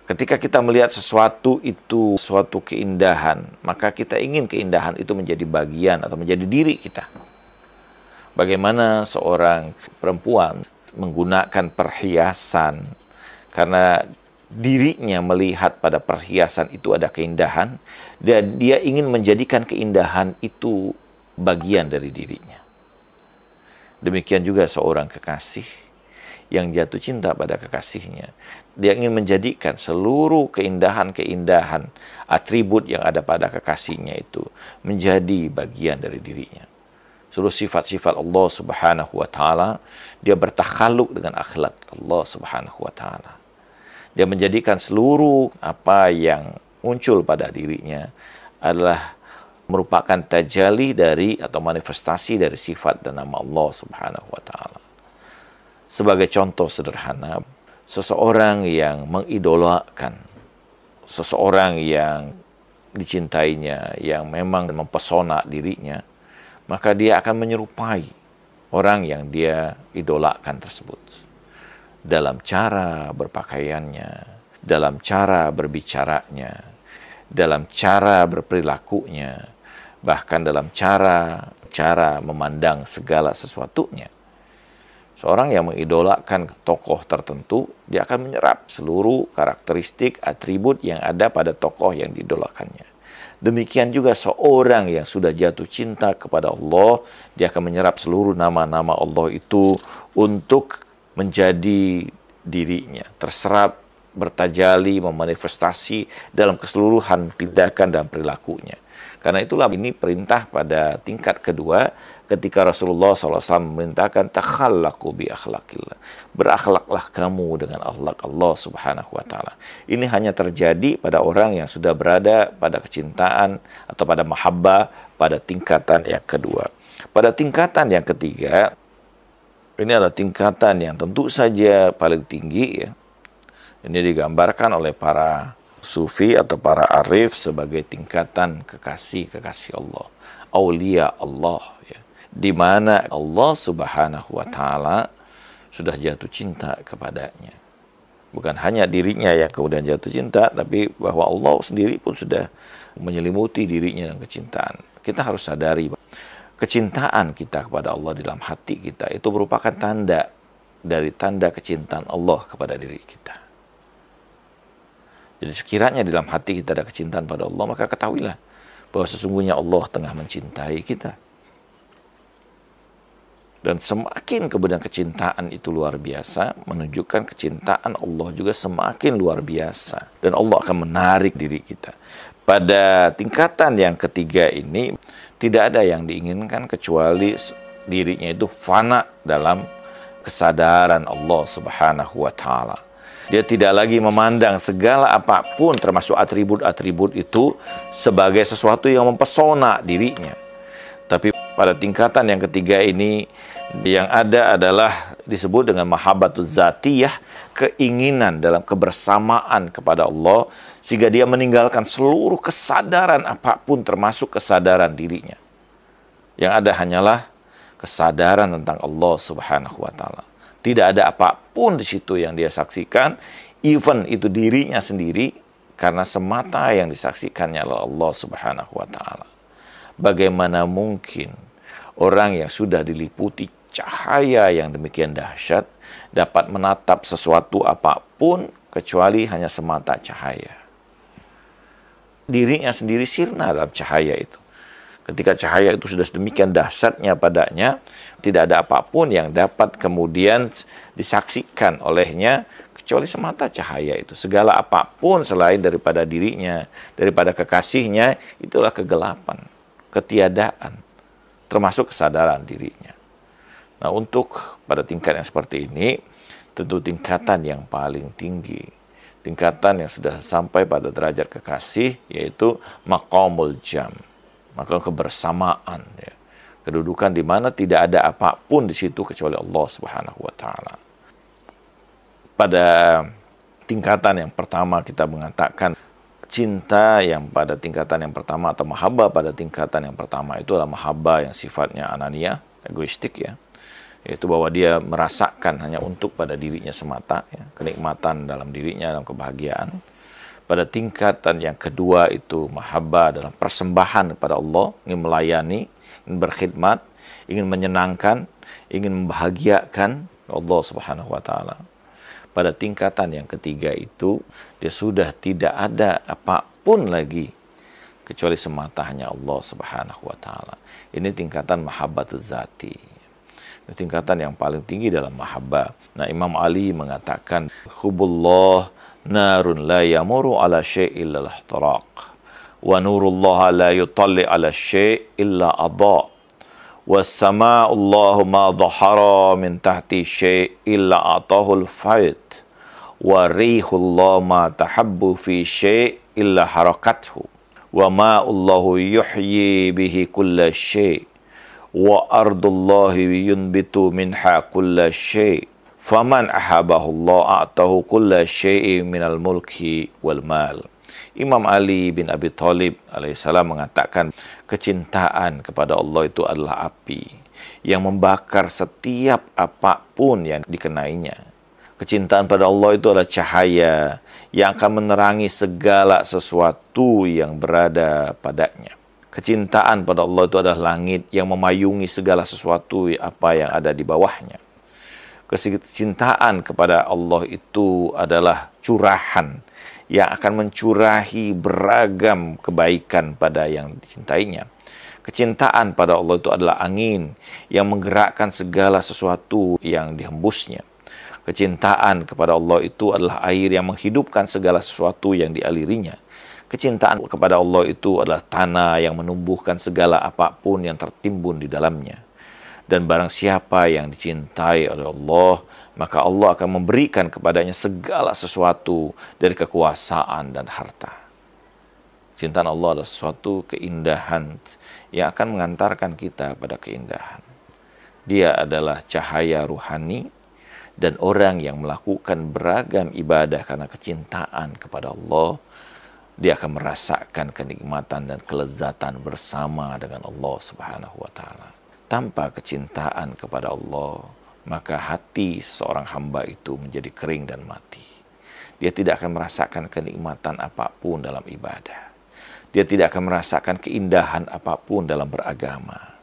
Ketika kita melihat sesuatu itu suatu keindahan, maka kita ingin keindahan itu menjadi bagian atau menjadi diri kita. Bagaimana seorang perempuan menggunakan perhiasan karena dirinya melihat pada perhiasan itu ada keindahan, dan dia ingin menjadikan keindahan itu bagian dari dirinya. Demikian juga seorang kekasih yang jatuh cinta pada kekasihnya. Dia ingin menjadikan seluruh keindahan-keindahan, atribut yang ada pada kekasihnya itu menjadi bagian dari dirinya. Seluruh sifat-sifat Allah Subhanahu wa taala, dia bertakhaluk dengan akhlak Allah Subhanahu wa taala. Dia menjadikan seluruh apa yang muncul pada dirinya adalah merupakan tajali dari atau manifestasi dari sifat dan nama Allah Subhanahu wa taala. Sebagai contoh sederhana, seseorang yang mengidolakan, seseorang yang dicintainya, yang memang mempesona dirinya, maka dia akan menyerupai orang yang dia idolakan tersebut. Dalam cara berpakaiannya, dalam cara berbicaranya, dalam cara berperilakunya, bahkan dalam cara memandang segala sesuatunya. Seorang yang mengidolakan tokoh tertentu, dia akan menyerap seluruh karakteristik, atribut yang ada pada tokoh yang diidolakannya. Demikian juga seorang yang sudah jatuh cinta kepada Allah, dia akan menyerap seluruh nama-nama Allah itu untuk menjadi dirinya, terserap, bertajali, memanifestasi dalam keseluruhan tindakan dan perilakunya. Karena itulah ini perintah pada tingkat kedua ketika Rasulullah SAW memerintahkan takhallaqu bi akhlaqillah. Berakhlaklah kamu dengan akhlak Allah Subhanahu wa taala. Ini hanya terjadi pada orang yang sudah berada pada kecintaan atau pada mahabbah pada tingkatan yang kedua. Pada tingkatan yang ketiga, ini adalah tingkatan yang tentu saja paling tinggi ya. Ini digambarkan oleh para sufi atau para arif sebagai tingkatan kekasih-kekasih Allah, aulia Allah ya, di mana Allah Subhanahu wa taala sudah jatuh cinta kepadanya. Bukan hanya dirinya yang kemudian jatuh cinta, tapi bahwa Allah sendiri pun sudah menyelimuti dirinya dengan kecintaan. Kita harus sadari bahwa kecintaan kita kepada Allah dalam hati kita itu merupakan tanda dari tanda kecintaan Allah kepada diri kita. Jadi sekiranya dalam hati kita ada kecintaan pada Allah, maka ketahuilah bahwa sesungguhnya Allah tengah mencintai kita. Dan semakin kemudian kecintaan itu luar biasa, menunjukkan kecintaan Allah juga semakin luar biasa. Dan Allah akan menarik diri kita. Pada tingkatan yang ketiga ini, tidak ada yang diinginkan kecuali dirinya itu fana dalam kesadaran Allah Subhanahu wa Ta'ala. Dia tidak lagi memandang segala apapun termasuk atribut-atribut itu sebagai sesuatu yang mempesona dirinya. Tapi pada tingkatan yang ketiga ini, yang ada adalah disebut dengan mahabbatuz zatiyah, keinginan dalam kebersamaan kepada Allah, sehingga dia meninggalkan seluruh kesadaran apapun termasuk kesadaran dirinya. Yang ada hanyalah kesadaran tentang Allah Subhanahu wa Ta'ala. Tidak ada apapun di situ yang dia saksikan, even itu dirinya sendiri, karena semata yang disaksikannya adalah Allah Subhanahu wa Ta'ala. Bagaimana mungkin orang yang sudah diliputi cahaya yang demikian dahsyat dapat menatap sesuatu apapun kecuali hanya semata cahaya? Dirinya sendiri sirna dalam cahaya itu. Ketika cahaya itu sudah sedemikian dahsyatnya padanya, tidak ada apapun yang dapat kemudian disaksikan olehnya kecuali semata cahaya itu. Segala apapun selain daripada dirinya, daripada kekasihnya, itulah kegelapan, ketiadaan, termasuk kesadaran dirinya. Nah, untuk pada tingkat yang seperti ini, tentu tingkatan yang paling tinggi, tingkatan yang sudah sampai pada derajat kekasih, yaitu maqamul jam, maka kebersamaan, ya. Kedudukan di mana tidak ada apapun di situ kecuali Allah Subhanahu wa Ta'ala. Pada tingkatan yang pertama kita mengatakan cinta yang pada tingkatan yang pertama atau mahabbah pada tingkatan yang pertama itu adalah mahabbah yang sifatnya anania, egoistik, ya. Yaitu bahwa dia merasakan hanya untuk pada dirinya semata, ya, kenikmatan dalam dirinya, dalam kebahagiaan. Pada tingkatan yang kedua itu mahabbah dalam persembahan kepada Allah, ingin melayani, ingin berkhidmat, ingin menyenangkan, ingin membahagiakan Allah Subhanahu wa Ta'ala. Pada tingkatan yang ketiga itu dia sudah tidak ada apapun lagi kecuali semata hanya Allah Subhanahu wa Ta'ala. Ini tingkatan mahabbatuz zati. Ini tingkatan yang paling tinggi dalam mahabbah. Nah, Imam Ali mengatakan hubullah narun la yamuru ala syai' illa al-ihtiraq wa nurullah la yutalli ala syai' illa adha was sama'ullahu ma dhahara min tahti syai' illa atahul faid wa rihullah ma tahabbu fi syai' illa harakathu wa ma'ullahu yuhyi bihi kulla syai' wa ardullahi yunbitu minha kulla syai' faman ahabahullah a'tahu kulla syai'in minal mulki wal mal. Imam Ali bin Abi Thalib alaihissalam mengatakan kecintaan kepada Allah itu adalah api yang membakar setiap apapun yang dikenainya. Kecintaan pada Allah itu adalah cahaya yang akan menerangi segala sesuatu yang berada padanya. Kecintaan pada Allah itu adalah langit yang memayungi segala sesuatu apa yang ada di bawahnya. Kecintaan kepada Allah itu adalah curahan yang akan mencurahi beragam kebaikan pada yang dicintainya. Kecintaan pada Allah itu adalah angin yang menggerakkan segala sesuatu yang dihembusnya. Kecintaan kepada Allah itu adalah air yang menghidupkan segala sesuatu yang dialirinya. Kecintaan kepada Allah itu adalah tanah yang menumbuhkan segala apapun yang tertimbun di dalamnya. Dan barang siapa yang dicintai oleh Allah, maka Allah akan memberikan kepadanya segala sesuatu dari kekuasaan dan harta. Cintaan Allah adalah suatu keindahan yang akan mengantarkan kita pada keindahan. Dia adalah cahaya ruhani, dan orang yang melakukan beragam ibadah karena kecintaan kepada Allah, dia akan merasakan kenikmatan dan kelezatan bersama dengan Allah Subhanahu wa Ta'ala. Tanpa kecintaan kepada Allah, maka hati seorang hamba itu menjadi kering dan mati. dia tidak akan merasakan kenikmatan apapun dalam ibadah. Dia tidak akan merasakan keindahan apapun dalam beragama.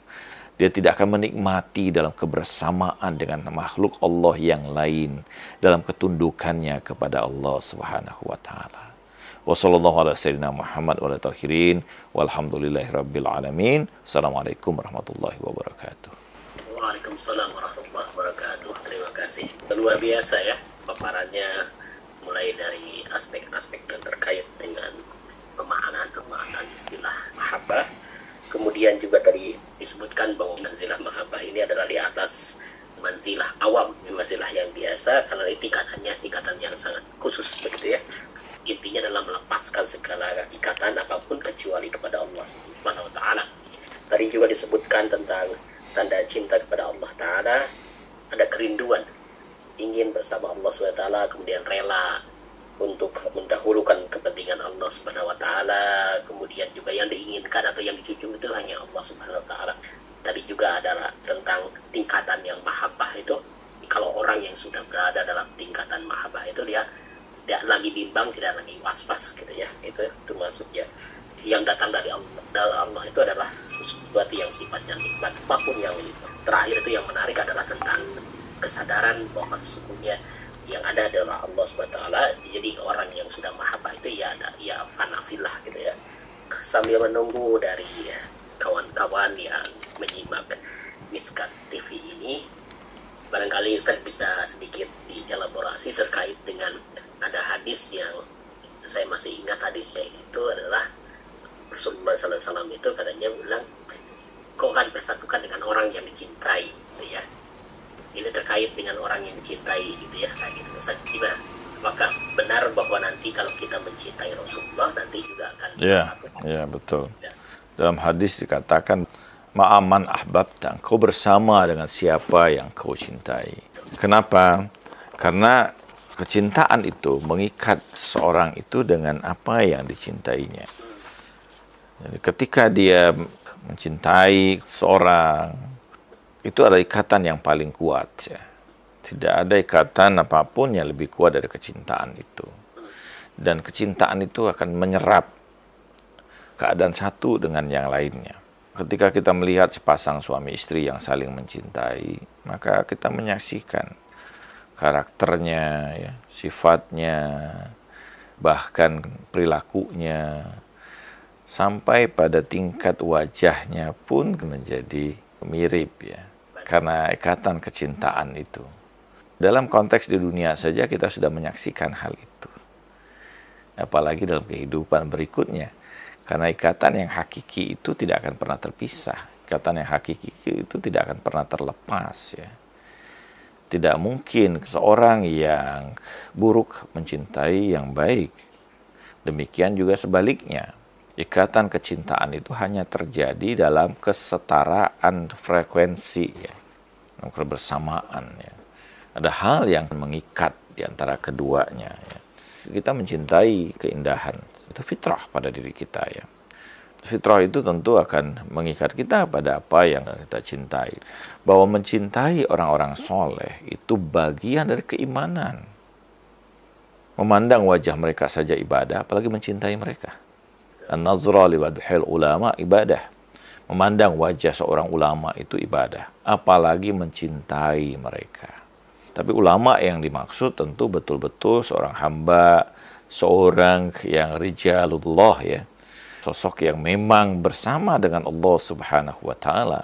Dia tidak akan menikmati dalam kebersamaan dengan makhluk Allah yang lain dalam ketundukannya kepada Allah Subhanahu wa taala. Wa sallallahu ala sayyidina Muhammad wa ala tahirin walhamdulillahirabbil alamin. Assalamualaikum warahmatullahi wabarakatuh. Waalaikumsalam warahmatullahi wabarakatuh. Terima kasih. Luar biasa ya paparannya, mulai dari aspek-aspek yang terkait dengan pemaknaan istilah mahabbah. Kemudian juga tadi disebutkan bahwa manzilah mahabbah ini adalah di atas manzilah awam, manzilah yang biasa, karena tingkatan yang sangat khusus begitu ya. Intinya adalah melepaskan segala ikatan apapun kecuali kepada Allah Subhanahu wa taala. Tadi juga disebutkan tentang tanda cinta kepada Allah taala, ada kerinduan, ingin bersama Allah Subhanahu wa taala, kemudian rela untuk mendahulukan kepentingan Allah Subhanahu wa taala, kemudian juga yang diinginkan atau yang dijunjung itu hanya Allah Subhanahu wa taala. Tadi juga adalah tentang tingkatan yang mahabbah itu. Kalau orang yang sudah berada dalam tingkatan mahabbah itu, dia tidak lagi bimbang, tidak lagi was-was gitu ya. Itu maksudnya. Yang datang dari Allah itu adalah sesuatu yang sifatnya nikmat, apapun yang terakhir itu yang menarik adalah tentang kesadaran bahwa sesungguhnya yang ada adalah Allah Subhanahu wa taala. Jadi orang yang sudah mahabbah itu ya fana fillah gitu ya. Sambil menunggu dari kawan-kawan yang menyimak Miskat TV ini, barangkali Ustaz bisa sedikit dielaborasi terkait dengan ada hadis yang saya masih ingat. Hadisnya itu adalah Rasulullah SAW itu katanya bilang, kau akan bersatukan dengan orang yang dicintai gitu ya. Ini terkait dengan orang yang dicintai gitu ya, kayak gitu. Ustaz, gimana? Apakah benar bahwa nanti kalau kita mencintai Rasulullah nanti juga akan bersatukan? Ya, betul. Ya. Dalam hadis dikatakan, ma'aman ahbabta, kau bersama dengan siapa yang kau cintai. Kenapa? Karena kecintaan itu mengikat seorang itu dengan apa yang dicintainya. Jadi ketika dia mencintai seorang, itu adalah ikatan yang paling kuat ya. Tidak ada ikatan apapun yang lebih kuat dari kecintaan itu. Dan kecintaan itu akan menyerap keadaan satu dengan yang lainnya. Ketika kita melihat sepasang suami istri yang saling mencintai, maka kita menyaksikan karakternya, ya, sifatnya, bahkan perilakunya, sampai pada tingkat wajahnya pun menjadi mirip ya, karena ikatan kecintaan itu. Dalam konteks di dunia saja kita sudah menyaksikan hal itu, apalagi dalam kehidupan berikutnya, karena ikatan yang hakiki itu tidak akan pernah terpisah. Ikatan yang hakiki itu tidak akan pernah terlepas ya. Tidak mungkin seorang yang buruk mencintai yang baik, demikian juga sebaliknya. Ikatan kecintaan itu hanya terjadi dalam kesetaraan frekuensi ya, kebersamaan ya. Ada hal yang mengikat di antara keduanya ya. Kita mencintai keindahan, itu fitrah pada diri kita ya. Fitrah itu tentu akan mengikat kita pada apa yang kita cintai. Bahwa mencintai orang-orang soleh itu bagian dari keimanan. Memandang wajah mereka saja ibadah, apalagi mencintai mereka. An-nazra li wadhil ulama ibadah. Memandang wajah seorang ulama itu ibadah, apalagi mencintai mereka. Tapi ulama yang dimaksud tentu betul-betul seorang hamba, seorang yang rijalullah ya. Sosok yang memang bersama dengan Allah Subhanahu wa taala.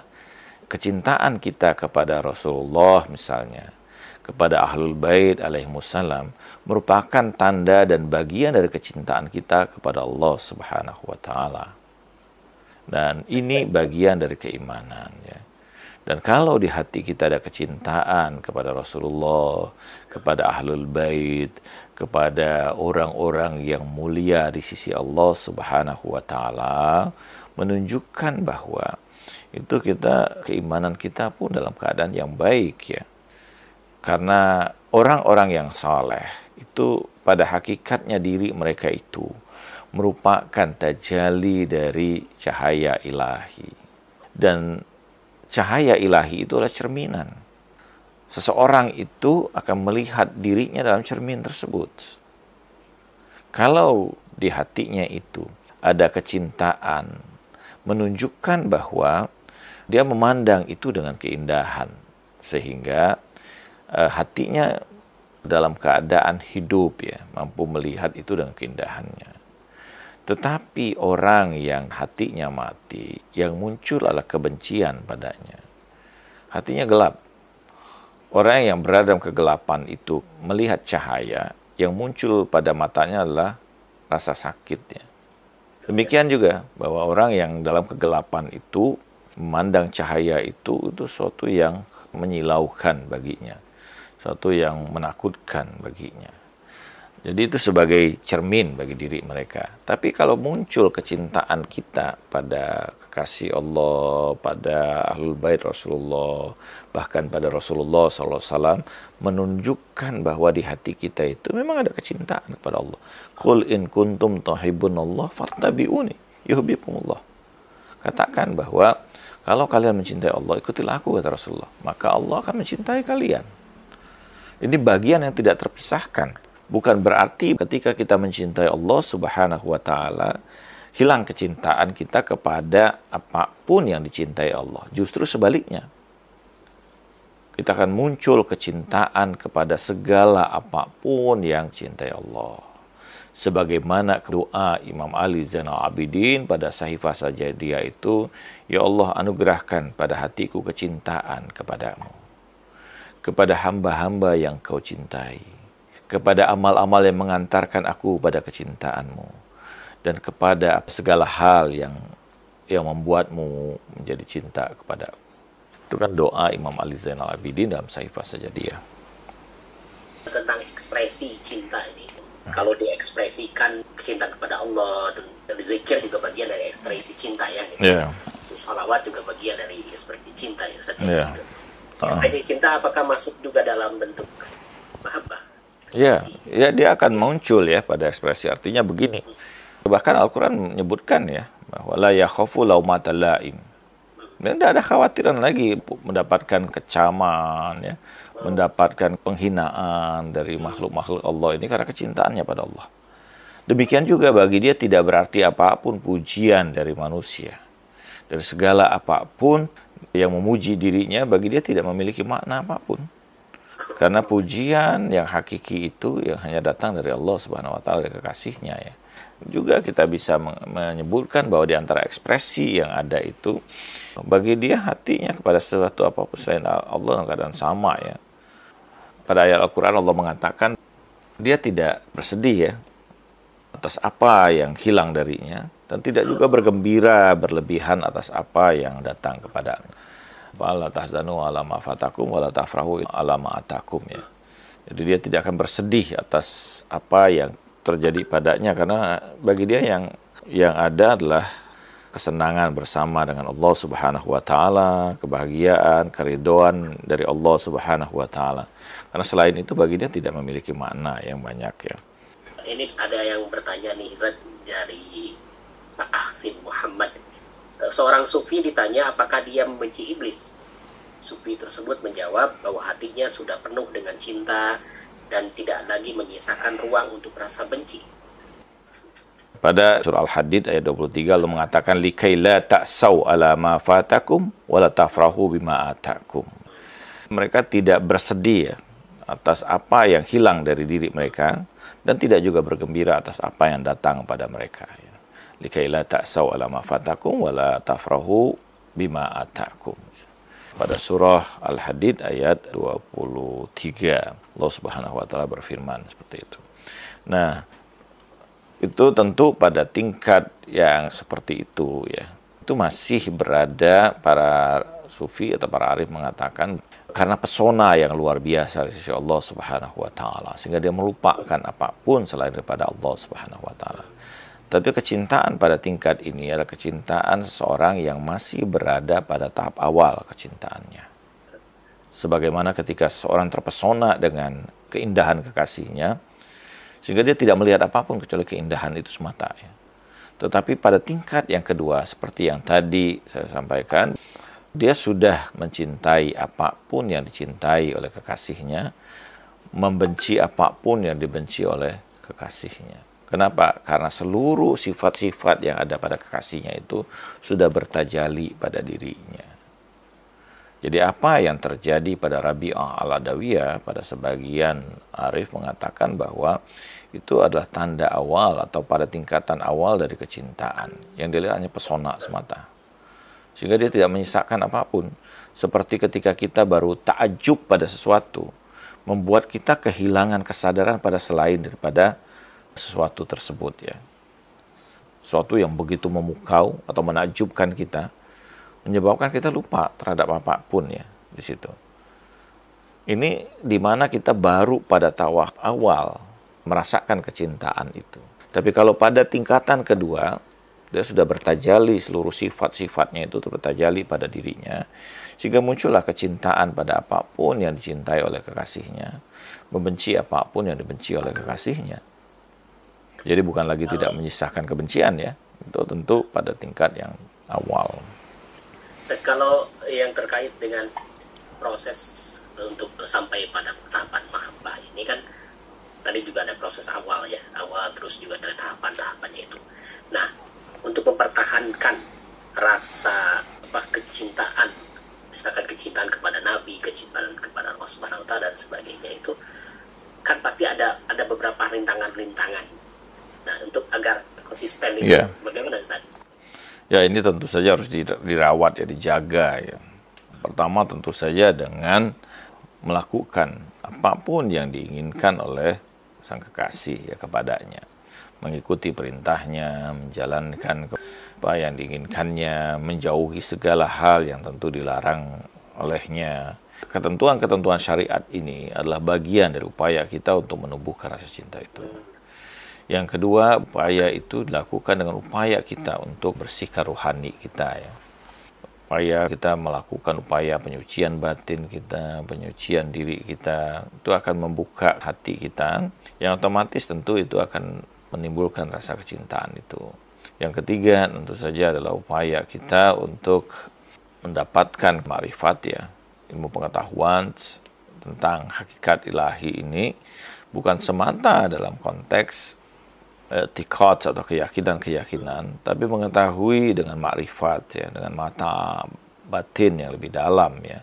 Kecintaan kita kepada Rasulullah misalnya, kepada Ahlul Bait alaihimussalam, merupakan tanda dan bagian dari kecintaan kita kepada Allah Subhanahu wa taala. Dan ini bagian dari keimanan ya. Dan kalau di hati kita ada kecintaan kepada Rasulullah, kepada Ahlul Bait, kepada orang-orang yang mulia di sisi Allah Subhanahu wa taala, menunjukkan bahwa itu keimanan kita pun dalam keadaan yang baik ya. Karena orang-orang yang saleh itu pada hakikatnya diri mereka itu merupakan tajalli dari cahaya ilahi. Dan cahaya ilahi itu adalah cerminan. Seseorang itu akan melihat dirinya dalam cermin tersebut. Kalau di hatinya itu ada kecintaan, menunjukkan bahwa dia memandang itu dengan keindahan, sehingga hatinya dalam keadaan hidup ya, mampu melihat itu dengan keindahannya. Tetapi orang yang hatinya mati, yang muncul adalah kebencian padanya. Hatinya gelap. Orang yang berada dalam kegelapan itu melihat cahaya, yang muncul pada matanya adalah rasa sakit ya. Demikian juga bahwa orang yang dalam kegelapan itu memandang cahaya itu sesuatu yang menyilaukan baginya, sesuatu yang menakutkan baginya. Jadi itu sebagai cermin bagi diri mereka. Tapi kalau muncul kecintaan kita pada kekasih Allah, pada Ahlul Bait Rasulullah, bahkan pada Rasulullah SAW, menunjukkan bahwa di hati kita itu memang ada kecintaan kepada Allah. Qul in kuntum tuhibbunallah fattabi'uni yuhibbukumullah. Katakan bahwa kalau kalian mencintai Allah, ikutilah aku, kata Rasulullah. Maka Allah akan mencintai kalian. Ini bagian yang tidak terpisahkan. Bukan berarti ketika kita mencintai Allah Subhanahu wa Ta'ala, hilang kecintaan kita kepada apapun yang dicintai Allah. Justru sebaliknya, kita akan muncul kecintaan kepada segala apapun yang cintai Allah. Sebagaimana doa Imam Ali Zainal Abidin pada Sahifah Sajadiyah itu, ya Allah, anugerahkan pada hatiku kecintaan kepadamu, kepada hamba-hamba yang kau cintai, kepada amal-amal yang mengantarkan aku pada kecintaanmu, dan kepada segala hal yang membuatmu menjadi cinta kepada aku. Itu kan doa Imam Ali Zainal Abidin dalam Sahifah Sajadiyah. Tentang ekspresi cinta ini, kalau diekspresikan kecintaan kepada Allah, dan zikir juga bagian dari ekspresi cinta ya. Gitu. Yeah. Salawat juga bagian dari ekspresi cinta ya. Yeah. Ekspresi cinta apakah masuk juga dalam bentuk mahabbah? Ya, dia akan muncul ya pada ekspresi. Artinya begini. Bahkan Al-Quran menyebutkan ya, bahwa la yakhafu laumata laim. Dan tidak ada khawatiran lagi mendapatkan kecaman ya, mendapatkan penghinaan dari makhluk-makhluk Allah ini karena kecintaannya pada Allah. Demikian juga bagi dia tidak berarti apapun pujian dari manusia. Dari segala apapun yang memuji dirinya, bagi dia tidak memiliki makna apapun. Karena pujian yang hakiki itu yang hanya datang dari Allah Subhanahu wa Ta'ala, dari kekasihnya ya. Juga kita bisa menyebutkan bahwa di antara ekspresi yang ada itu, bagi dia hatinya kepada sesuatu apapun selain Allah dalam keadaan sama ya. Pada ayat Al-Quran Allah mengatakan dia tidak bersedih ya atas apa yang hilang darinya, dan tidak juga bergembira berlebihan atas apa yang datang kepada. Wala tahzanu ala ma fatakum wala tafrahu ala ma atakum ya. Jadi dia tidak akan bersedih atas apa yang terjadi padanya, karena bagi dia yang ada adalah kesenangan bersama dengan Allah Subhanahu wa Ta'ala, kebahagiaan, keridhaan dari Allah Subhanahu wa Ta'ala. Karena selain itu bagi dia tidak memiliki makna yang banyak ya. Ini ada yang bertanya nih, Zat, dari Pak Ahsin Muhammad. Seorang sufi ditanya apakah dia membenci iblis. Sufi tersebut menjawab bahwa hatinya sudah penuh dengan cinta dan tidak lagi menyisakan ruang untuk rasa benci. Pada surah Al-Hadid ayat 23 Allah mengatakan likai la ta'sau ala ma fatakum wa la tafrahu bima atakum. Mereka tidak bersedih atas apa yang hilang dari diri mereka, dan tidak juga bergembira atas apa yang datang pada mereka. Likai la ta'sau ala ma fatakum wa la tafrahu bima atakum. Pada surah Al-Hadid ayat 23 Allah Subhanahu wa Ta'ala berfirman seperti itu. Nah, itu tentu pada tingkat yang seperti itu ya, itu masih berada para sufi atau para arif mengatakan karena pesona yang luar biasa dari sisi Allah Subhanahu wa Ta'ala, sehingga dia melupakan apapun selain daripada Allah Subhanahu wa Ta'ala. Tapi kecintaan pada tingkat ini adalah kecintaan seseorang yang masih berada pada tahap awal kecintaannya. Sebagaimana ketika seseorang terpesona dengan keindahan kekasihnya, sehingga dia tidak melihat apapun kecuali keindahan itu semata. Ya. Tetapi pada tingkat yang kedua, seperti yang tadi saya sampaikan, dia sudah mencintai apapun yang dicintai oleh kekasihnya, membenci apapun yang dibenci oleh kekasihnya. Kenapa? Karena seluruh sifat-sifat yang ada pada kekasihnya itu sudah bertajalli pada dirinya. Jadi apa yang terjadi pada Rabi'ah al-Adawiyah, pada sebagian arif mengatakan bahwa itu adalah tanda awal atau pada tingkatan awal dari kecintaan. Yang dilihat hanya pesona semata. Sehingga dia tidak menyisakan apapun. Seperti ketika kita baru ta'ajub pada sesuatu, membuat kita kehilangan kesadaran pada selain daripada sesuatu tersebut ya. Sesuatu yang begitu memukau atau menakjubkan kita, menyebabkan kita lupa terhadap apapun ya di situ. Ini di mana kita baru pada tawaf awal merasakan kecintaan itu. Tapi kalau pada tingkatan kedua, dia sudah bertajalli seluruh sifat-sifatnya itu bertajalli pada dirinya, sehingga muncullah kecintaan pada apapun yang dicintai oleh kekasihnya, membenci apapun yang dibenci oleh kekasihnya. Jadi bukan lagi tidak menyisakan kebencian ya, itu tentu pada tingkat yang awal. Kalau yang terkait dengan proses untuk sampai pada tahapan mahabbah ini kan tadi juga ada proses awal ya, awal terus juga ada tahapan-tahapannya itu. Nah, untuk mempertahankan rasa kecintaan, misalkan kecintaan kepada Nabi, kecintaan kepada Allah Subhanahu wa Ta'ala dan sebagainya, itu kan pasti ada beberapa rintangan-rintangan. Nah, untuk agar konsisten itu bagaimana Ustaz? Ya, ini tentu saja harus dirawat ya, dijaga ya. Pertama tentu saja dengan melakukan apapun yang diinginkan oleh sang kekasih ya kepadanya. Mengikuti perintahnya, menjalankan apa yang diinginkannya, menjauhi segala hal yang tentu dilarang olehnya. Ketentuan-ketentuan syariat ini adalah bagian dari upaya kita untuk menumbuhkan rasa cinta itu. Yang kedua, upaya itu dilakukan dengan upaya kita untuk bersihkan rohani kita ya. Upaya kita melakukan upaya penyucian batin kita, penyucian diri kita, itu akan membuka hati kita, yang otomatis tentu itu akan menimbulkan rasa kecintaan itu. Yang ketiga tentu saja adalah upaya kita untuk mendapatkan ma'rifat ya, ilmu pengetahuan tentang hakikat ilahi ini, bukan semata dalam konteks i'tiqad atau keyakinan-keyakinan, tapi mengetahui dengan makrifat ya, dengan mata batin yang lebih dalam ya,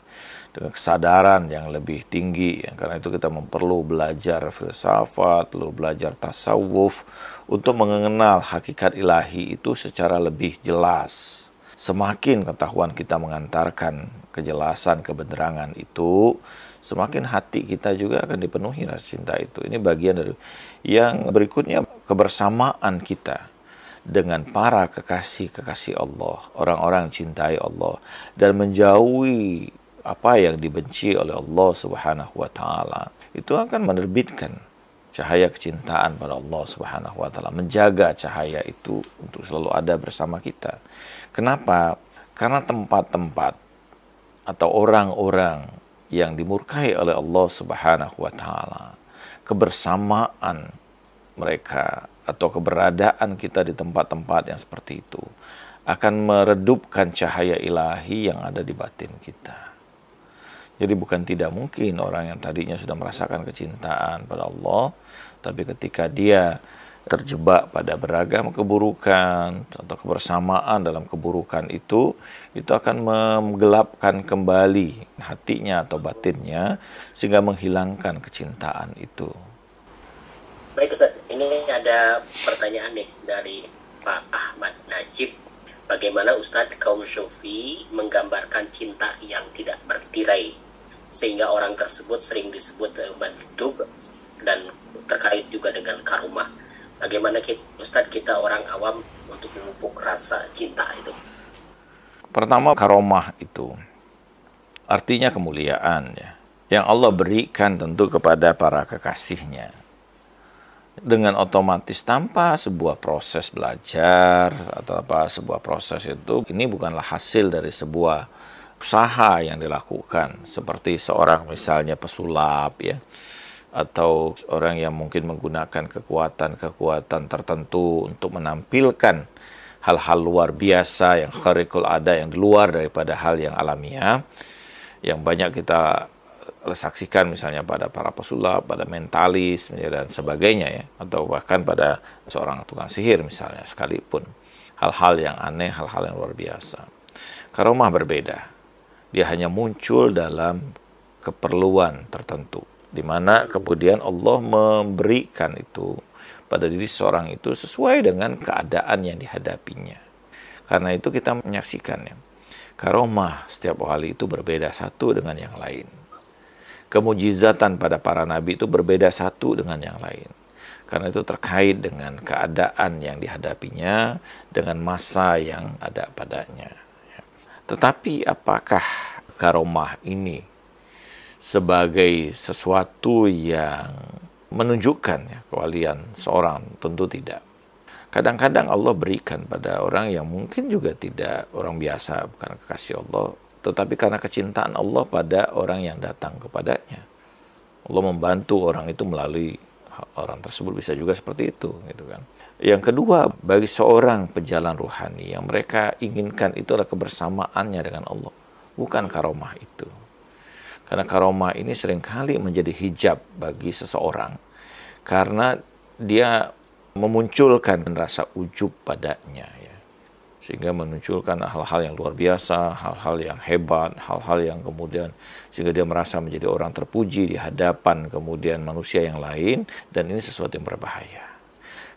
dengan kesadaran yang lebih tinggi ya. Karena itu kita perlu belajar filsafat, perlu belajar tasawuf untuk mengenal hakikat ilahi itu secara lebih jelas. Semakin ketahuan kita mengantarkan kejelasan, kebenaran itu, semakin hati kita juga akan dipenuhi rasa cinta itu. Ini bagian dari yang berikutnya, kebersamaan kita dengan para kekasih-kekasih Allah, orang-orang yang cintai Allah, dan menjauhi apa yang dibenci oleh Allah Subhanahu wa Ta'ala. Itu akan menerbitkan cahaya kecintaan pada Allah Subhanahu wa Ta'ala, menjaga cahaya itu untuk selalu ada bersama kita. Kenapa? Karena tempat-tempat atau orang-orang yang dimurkai oleh Allah Subhanahu wa Ta'ala, kebersamaan mereka atau keberadaan kita di tempat-tempat yang seperti itu akan meredupkan cahaya ilahi yang ada di batin kita. Jadi bukan tidak mungkin orang yang tadinya sudah merasakan kecintaan pada Allah, tapi ketika dia terjebak pada beragam keburukan atau kebersamaan dalam keburukan itu akan menggelapkan kembali hatinya atau batinnya sehingga menghilangkan kecintaan itu. Baik Ustaz, ini ada pertanyaan nih dari Pak Ahmad Najib. Bagaimana Ustaz kaum Sufi menggambarkan cinta yang tidak bertirai sehingga orang tersebut sering disebut mandub dan terkait juga dengan karomah? Bagaimana Ustadz kita orang awam untuk memupuk rasa cinta itu? Pertama, karomah itu artinya kemuliaan ya, yang Allah berikan tentu kepada para kekasihnya. Dengan otomatis tanpa sebuah proses belajar atau sebuah proses itu, ini bukanlah hasil dari sebuah usaha yang dilakukan. Seperti seorang misalnya pesulap ya, atau orang yang mungkin menggunakan kekuatan-kekuatan tertentu untuk menampilkan hal-hal luar biasa yang kharikul ada, yang di luar daripada hal yang alamiah, yang banyak kita saksikan misalnya pada para pesulap, pada mentalis dan sebagainya ya, atau bahkan pada seorang tukang sihir misalnya sekalipun. Hal-hal yang aneh, hal-hal yang luar biasa. Karomah berbeda. Dia hanya muncul dalam keperluan tertentu, di mana kemudian Allah memberikan itu pada diri seorang itu sesuai dengan keadaan yang dihadapinya. Karena itu kita menyaksikannya. Karomah setiap wali itu berbeda satu dengan yang lain. Kemujizatan pada para nabi itu berbeda satu dengan yang lain. Karena itu terkait dengan keadaan yang dihadapinya, dengan masa yang ada padanya. Tetapi apakah karomah ini sebagai sesuatu yang menunjukkan ya, kewalian seorang? Tentu tidak. Kadang-kadang Allah berikan pada orang yang mungkin juga tidak orang biasa, bukan kekasih Allah, tetapi karena kecintaan Allah pada orang yang datang kepadanya. Allah membantu orang itu melalui orang tersebut, bisa juga seperti itu, gitu kan. Yang kedua, bagi seorang pejalan ruhani yang mereka inginkan itu adalah kebersamaannya dengan Allah, bukan karomah itu. Karena karomah ini seringkali menjadi hijab bagi seseorang karena dia memunculkan rasa ujub padanya ya. Sehingga memunculkan hal-hal yang luar biasa, hal-hal yang hebat, hal-hal yang kemudian sehingga dia merasa menjadi orang terpuji di hadapan kemudian manusia yang lain, dan ini sesuatu yang berbahaya.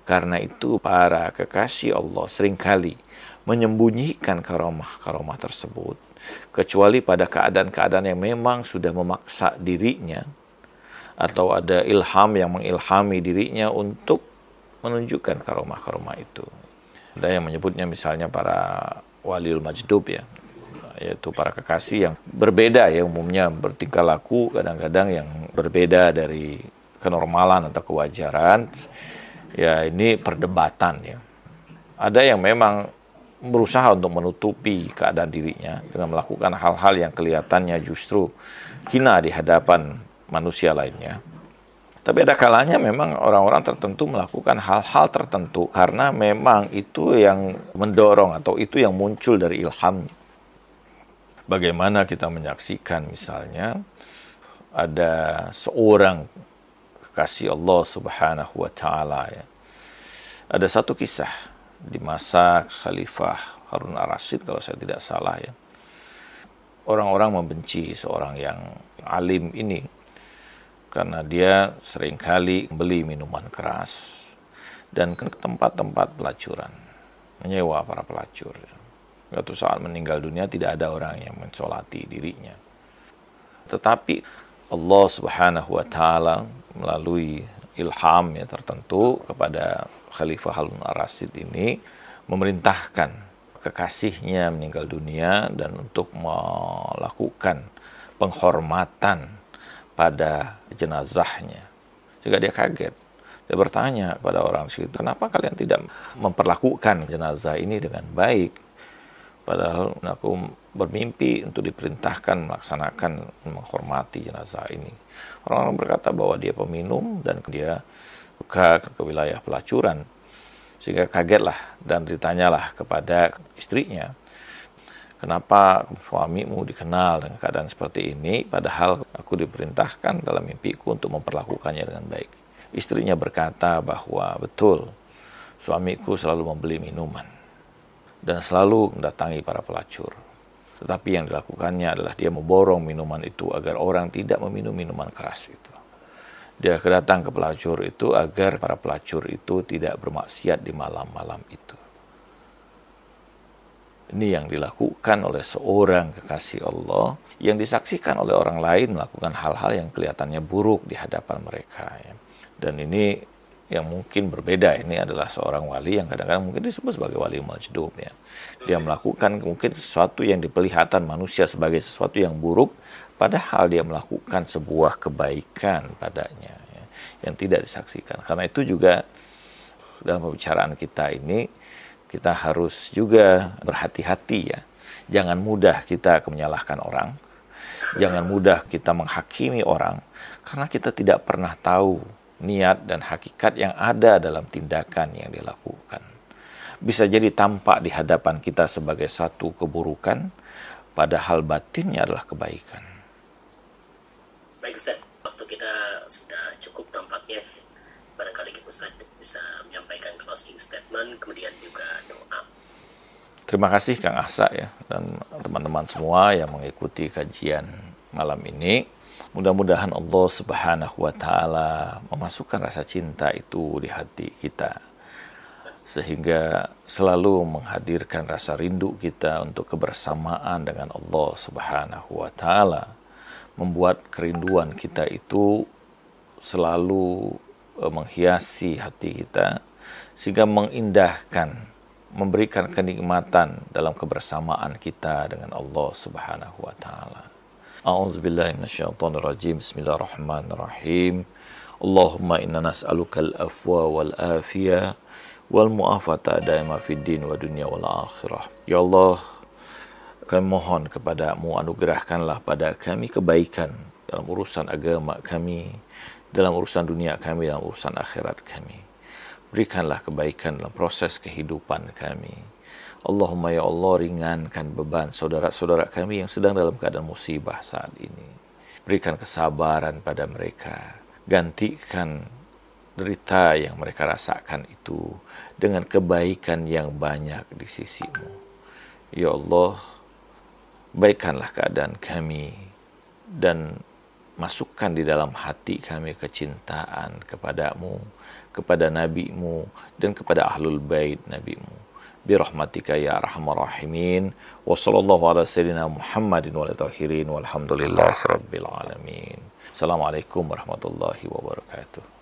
Karena itu para kekasih Allah seringkali menyembunyikan karomah-karomah tersebut, kecuali pada keadaan-keadaan yang memang sudah memaksa dirinya, atau ada ilham yang mengilhami dirinya untuk menunjukkan karomah-karomah itu. Ada yang menyebutnya misalnya para waliul majdub ya, yaitu para kekasih yang berbeda ya, umumnya bertingkah laku kadang-kadang yang berbeda dari kenormalan atau kewajaran. Ya ini perdebatan ya. Ada yang memang berusaha untuk menutupi keadaan dirinya dengan melakukan hal-hal yang kelihatannya justru hina di hadapan manusia lainnya. Tapi ada kalanya memang orang-orang tertentu melakukan hal-hal tertentu karena memang itu yang mendorong atau itu yang muncul dari ilham. Bagaimana kita menyaksikan misalnya ada seorang kekasih Allah Subhanahu wa taala ya. Ada satu kisah di masa Khalifah Harun ar-Rasyid kalau saya tidak salah ya. Orang-orang membenci seorang yang alim ini karena dia seringkali beli minuman keras dan ke tempat-tempat pelacuran, menyewa para pelacur. Suatu saat meninggal dunia tidak ada orang yang mensolati dirinya. Tetapi Allah Subhanahu wa taala melalui ilham ya tertentu kepada Khalifah Harun ar-Rasyid ini memerintahkan kekasihnya meninggal dunia dan untuk melakukan penghormatan pada jenazahnya. Sehingga dia kaget. Dia bertanya kepada orang situ, kenapa kalian tidak memperlakukan jenazah ini dengan baik? Padahal aku bermimpi untuk diperintahkan melaksanakan menghormati jenazah ini. Orang-orang berkata bahwa dia peminum dan dia suka ke wilayah pelacuran. Sehingga kagetlah dan ditanyalah kepada istrinya, kenapa suamimu dikenal dengan keadaan seperti ini, padahal aku diperintahkan dalam mimpiku untuk memperlakukannya dengan baik. Istrinya berkata bahwa betul, suamiku selalu membeli minuman dan selalu mendatangi para pelacur. Tetapi yang dilakukannya adalah dia memborong minuman itu agar orang tidak meminum minuman keras itu. Dia datang ke pelacur itu agar para pelacur itu tidak bermaksiat di malam-malam itu. Ini yang dilakukan oleh seorang kekasih Allah yang disaksikan oleh orang lain melakukan hal-hal yang kelihatannya buruk di hadapan mereka. Ya. Dan ini yang mungkin berbeda. Ini adalah seorang wali yang kadang-kadang mungkin disebut sebagai wali majdub. Ya. Dia melakukan mungkin sesuatu yang diperlihatan manusia sebagai sesuatu yang buruk, padahal dia melakukan sebuah kebaikan padanya ya, yang tidak disaksikan. Karena itu juga dalam pembicaraan kita ini, kita harus juga berhati-hati ya. Jangan mudah kita menyalahkan orang. Jangan mudah kita menghakimi orang. Karena kita tidak pernah tahu niat dan hakikat yang ada dalam tindakan yang dilakukan. Bisa jadi tampak di hadapan kita sebagai satu keburukan, padahal batinnya adalah kebaikan. Baik Ustaz, waktu kita sudah cukup tampaknya. Barangkali Ustaz bisa menyampaikan closing statement, kemudian juga doa. Terima kasih Kang Ahsa ya, dan teman-teman semua yang mengikuti kajian malam ini. Mudah-mudahan Allah Subhanahu wa Ta'ala memasukkan rasa cinta itu di hati kita, sehingga selalu menghadirkan rasa rindu kita untuk kebersamaan dengan Allah Subhanahu wa Ta'ala, membuat kerinduan kita itu selalu menghiasi hati kita, sehingga mengindahkan, memberikan kenikmatan dalam kebersamaan kita dengan Allah Subhanahu wa Ta'ala. A'udzubillahi minasyaitonirrajim. Bismillahirrahmanirrahim. Allahumma inna nas'aluka al-afwa wal afiyah wal mu'afata daima fid din wa dunya wal akhirah. Ya Allah, kami mohon kepadamu, anugerahkanlah pada kami kebaikan dalam urusan agama kami, dalam urusan dunia kami, dalam urusan akhirat kami. Berikanlah kebaikan dalam proses kehidupan kami. Allahumma ya Allah, ringankan beban saudara-saudara kami yang sedang dalam keadaan musibah saat ini. Berikan kesabaran pada mereka. Gantikan derita yang mereka rasakan itu dengan kebaikan yang banyak di sisimu. Ya Allah, baikkanlah keadaan kami dan masukkan di dalam hati kami kecintaan kepadamu, kepada nabimu, dan kepada ahlul bait nabimu. Birahmatika ya arhamar rahimin. Wa sallallahu ala sayyidina Muhammadin wa ala akhirin walhamdulillahi rabbil alamin. Assalamualaikum warahmatullahi wabarakatuh.